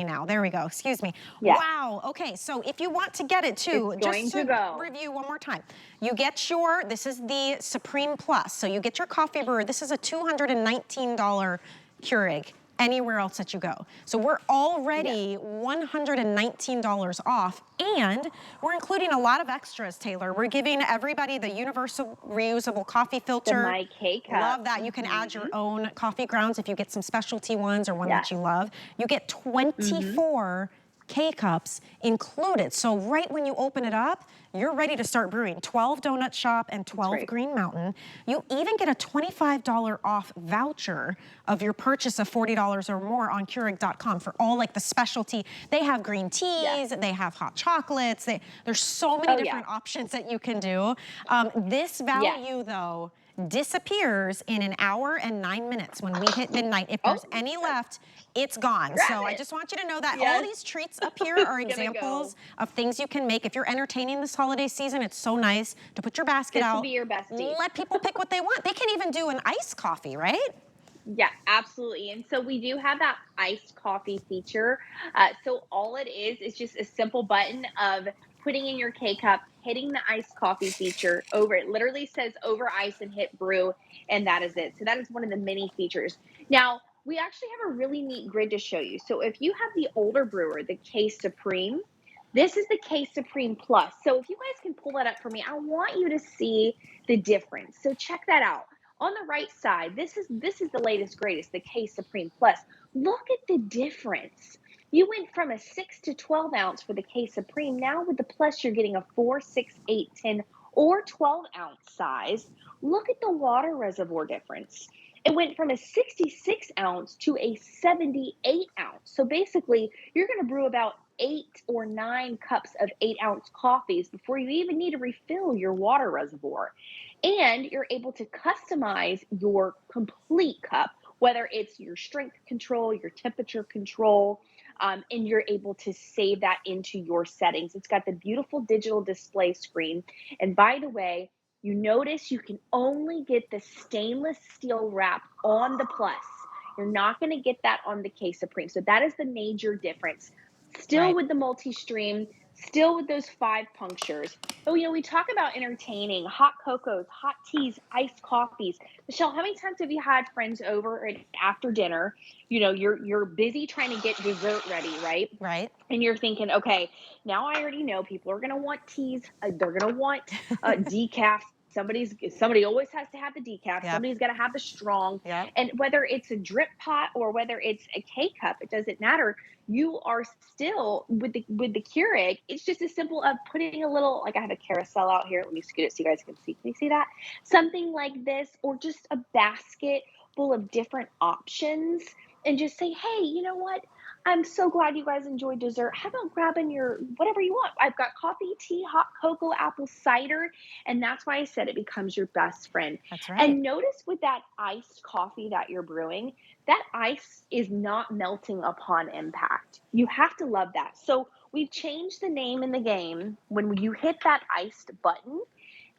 now. There we go. Excuse me. Wow. Okay, so if you want to get it too, just to review one more time, you get your, this is the Supreme Plus. So you get your coffee brewer. This is a $219 Keurig anywhere else that you go. So we're already $119 off, and we're including a lot of extras, Taylor. We're giving everybody the universal reusable coffee filter. The My K cup. Love that. You can add your own coffee grounds if you get some specialty ones or one that you love. You get 24 K-cups included. So right when you open it up, you're ready to start brewing. 12 Donut Shop and 12 Green Mountain. You even get a $25 off voucher of your purchase of $40 or more on Keurig.com for all like the specialty. They have green teas, they have hot chocolates. There's so many different options that you can do. This value though, disappears in 1 hour and 9 minutes when we hit midnight. If there's any left, it's gone. So I just want you to know that all these treats up here are examples of things you can make. If you're entertaining this holiday season, it's so nice to put your basket out. This will be your bestie. Let people pick what they want. They can even do an iced coffee, right? Yeah, absolutely. And so we do have that iced coffee feature. So all it is just a simple button of putting in your K-cup, hitting the iced coffee feature over. It literally says over ice and hit brew, and that is it. So that is one of the many features. Now, we actually have a really neat grid to show you. So if you have the older brewer, the Case Supreme, this is the Case Supreme Plus. So if you guys can pull that up for me, I want you to see the difference. So check that out. On the right side, this is the latest, greatest, the Case Supreme Plus. Look at the difference. You went from a 6 to 12 ounce for the Case Supreme. Now with the Plus, you're getting a 4, 6, 8, 10, or 12 ounce size. Look at the water reservoir difference. It went from a 66 ounce to a 78 ounce. So basically, you're going to brew about 8 or 9 cups of 8-ounce coffees before you even need to refill your water reservoir. And you're able to customize your complete cup, whether it's your strength control, your temperature control, and you're able to save that into your settings. It's got the beautiful digital display screen. And by the way, you notice you can only get the stainless steel wrap on the Plus. You're not going to get that on the Case Supreme. So that is the major difference. still Right. with the multi-stream, still with those 5 punctures. But we talk about entertaining, hot cocos, hot teas, iced coffees. Michelle, how many times have you had friends over and after dinner? You're busy trying to get dessert ready, right? Right. And you're thinking, okay, now I already know people are going to want teas. They're going to want decaf. Somebody always has to have the decaf. Yep. Somebody's got to have the strong. Yep. And whether it's a drip pot or whether it's a K cup, it doesn't matter. You are still with the Keurig. It's just as simple of putting a little, like I have a carousel out here. Let me scoot it so you guys can see. Can you see that? Something like this, or just a basket full of different options, and just say, hey, you know what? I'm so glad you guys enjoyed dessert. How about grabbing your whatever you want? I've got coffee, tea, hot cocoa, apple cider. And that's why I said it becomes your best friend. That's right. And notice with that iced coffee that you're brewing, that ice is not melting upon impact. You have to love that. So we've changed the name in the game. When you hit that iced button,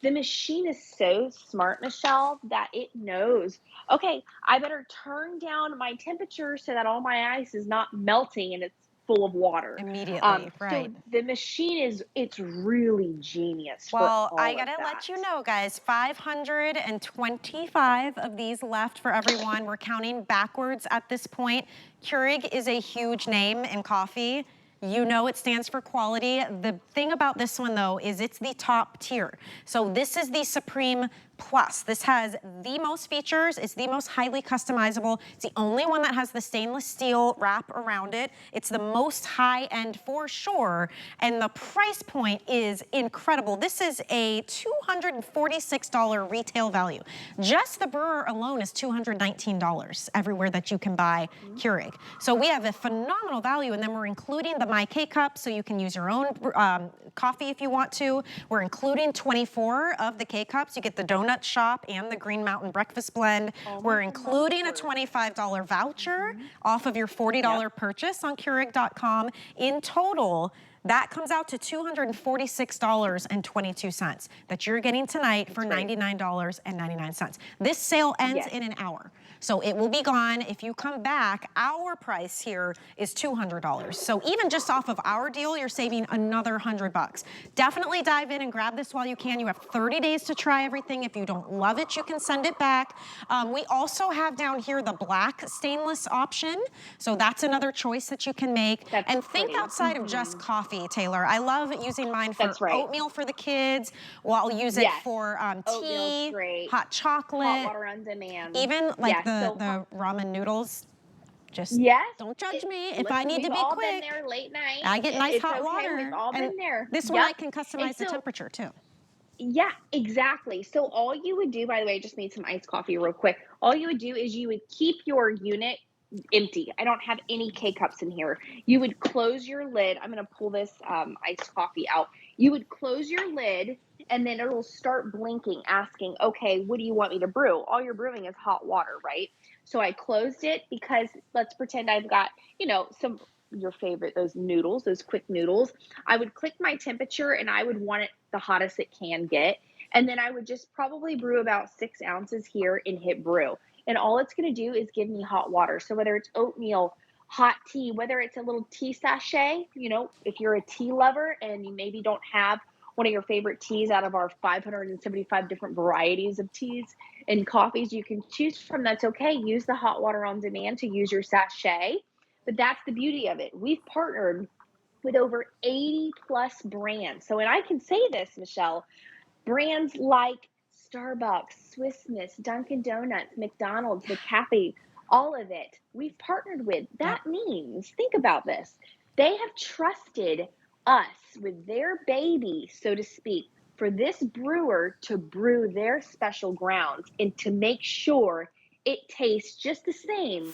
the machine is so smart, Michelle, that it knows, okay, I better turn down my temperature so that all my ice is not melting and it's full of water. Immediately, right. So the machine it's really genius for Well, all I of gotta that. let you know, guys, 525 of these left for everyone. We're counting backwards at this point. Keurig is a huge name in coffee. You know it stands for quality. The thing about this one, though, is it's the top tier. So this is the Supreme Plus. This has the most features. It's the most highly customizable. It's the only one that has the stainless steel wrap around it. It's the most high-end for sure, and the price point is incredible. This is a $246 retail value. Just the brewer alone is $219 everywhere that you can buy Keurig. So we have a phenomenal value, and then we're including the My K-Cup, so you can use your own coffee if you want to. We're including 24 of the K-Cups. You get the donut shop and the Green Mountain breakfast blend. We're including a $25 voucher off of your $40 purchase on Keurig.com. In total, that comes out to $246.22 that you're getting tonight for $99.99. This sale ends in an hour. So it will be gone. If you come back, our price here is $200. So even just off of our deal, you're saving another $100. Definitely dive in and grab this while you can. You have 30 days to try everything. If you don't love it, you can send it back. We also have down here the black stainless option. So that's another choice that you can make. And think outside of just coffee, Taylor. I love using mine for oatmeal for the kids. Well, I'll use it for tea, hot chocolate. Hot water on demand. Even like the ramen noodles. Just don't judge me. If I need to be quick, been there late night. I get nice hot water. We've all been there. This one I can customize the temperature too. Yeah, exactly. So all you would do, by the way, I just made some iced coffee real quick. All you would do is you would keep your unit empty. I don't have any K-cups in here. You would close your lid. I'm going to pull this iced coffee out. You would close your lid, and then it'll start blinking, asking, okay, what do you want me to brew? All you're brewing is hot water, right? So I closed it because let's pretend I've got, some your favorite, those noodles, those quick noodles. I would click my temperature, and I would want it the hottest it can get. And then I would just probably brew about 6 ounces here and hit brew. And all it's going to do is give me hot water. So whether it's oatmeal, hot tea, whether it's a little tea sachet, if you're a tea lover and you maybe don't have one of your favorite teas out of our 575 different varieties of teas and coffees you can choose from, that's okay. Use the hot water on demand to use your sachet. But that's the beauty of it. We've partnered with over 80 plus brands. So, and I can say this, Michelle, brands like Starbucks, Swiss Miss, Dunkin' Donuts, McDonald's, McCafe, all of it, we've partnered with. That means, think about this, they have trusted us with their baby, so to speak, for this brewer to brew their special grounds and to make sure it tastes just the same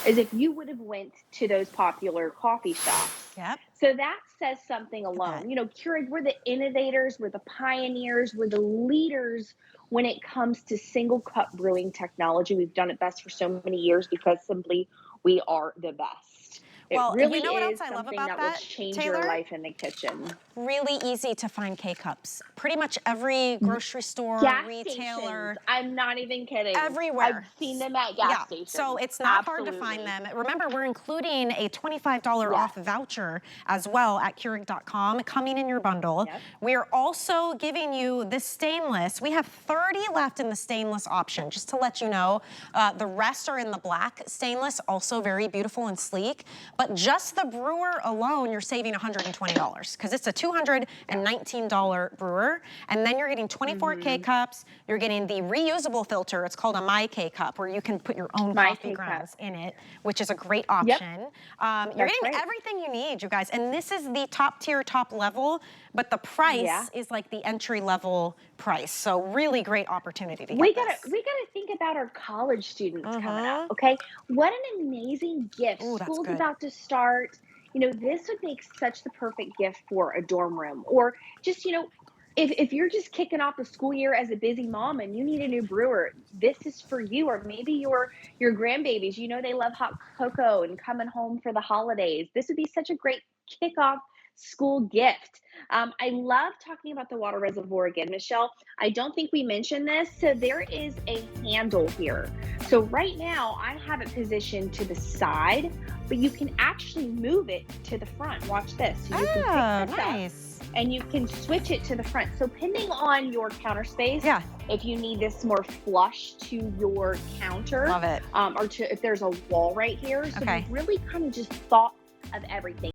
as if you would have went to those popular coffee shops. Yep. So that says something alone. Keurig, we're the innovators, we're the pioneers, we're the leaders when it comes to single cup brewing technology. We've done it best for so many years because simply we are the best. Well, it really you know what is else I love something about that will that, change Taylor? your life in the kitchen. Really easy to find K-cups. Pretty much every grocery store, Gas retailer, stations. I'm not even kidding. everywhere. I've seen them at gas stations. So it's not Absolutely. hard to find them. Remember, we're including a $25 off voucher as well at Keurig.com coming in your bundle. Yep. We are also giving you the stainless. We have 30 left in the stainless option, just to let you know. The rest are in the black stainless, also very beautiful and sleek. But just the brewer alone, you're saving $120 because it's a $219 brewer. And then you're getting 24 K-cups. You're getting the reusable filter. It's called a My K-cup, where you can put your own coffee grounds in it, which is a great option. You're getting everything you need, you guys. And this is the top tier, top level, but the price is like the entry level price. So really great opportunity to get We this. gotta think about our college students coming up, okay? What an amazing gift. Ooh, that's School's good. about to start. You know, this would make such the perfect gift for a dorm room, or just, you know, if you're just kicking off the school year as a busy mom and you need a new brewer, this is for you. Or maybe your grandbabies, you know, they love hot cocoa and coming home for the holidays. This would be such a great kickoff school gift. I love talking about the water reservoir again, Michelle. I don't think we mentioned this. So there is a handle here. So right now I have it positioned to the side, but you can actually move it to the front. Watch this. So you can pick this up and you can switch it to the front. So depending on your counter space, if you need this more flush to your counter, Love it. Or to if there's a wall right here. So we really kind of just thought of everything.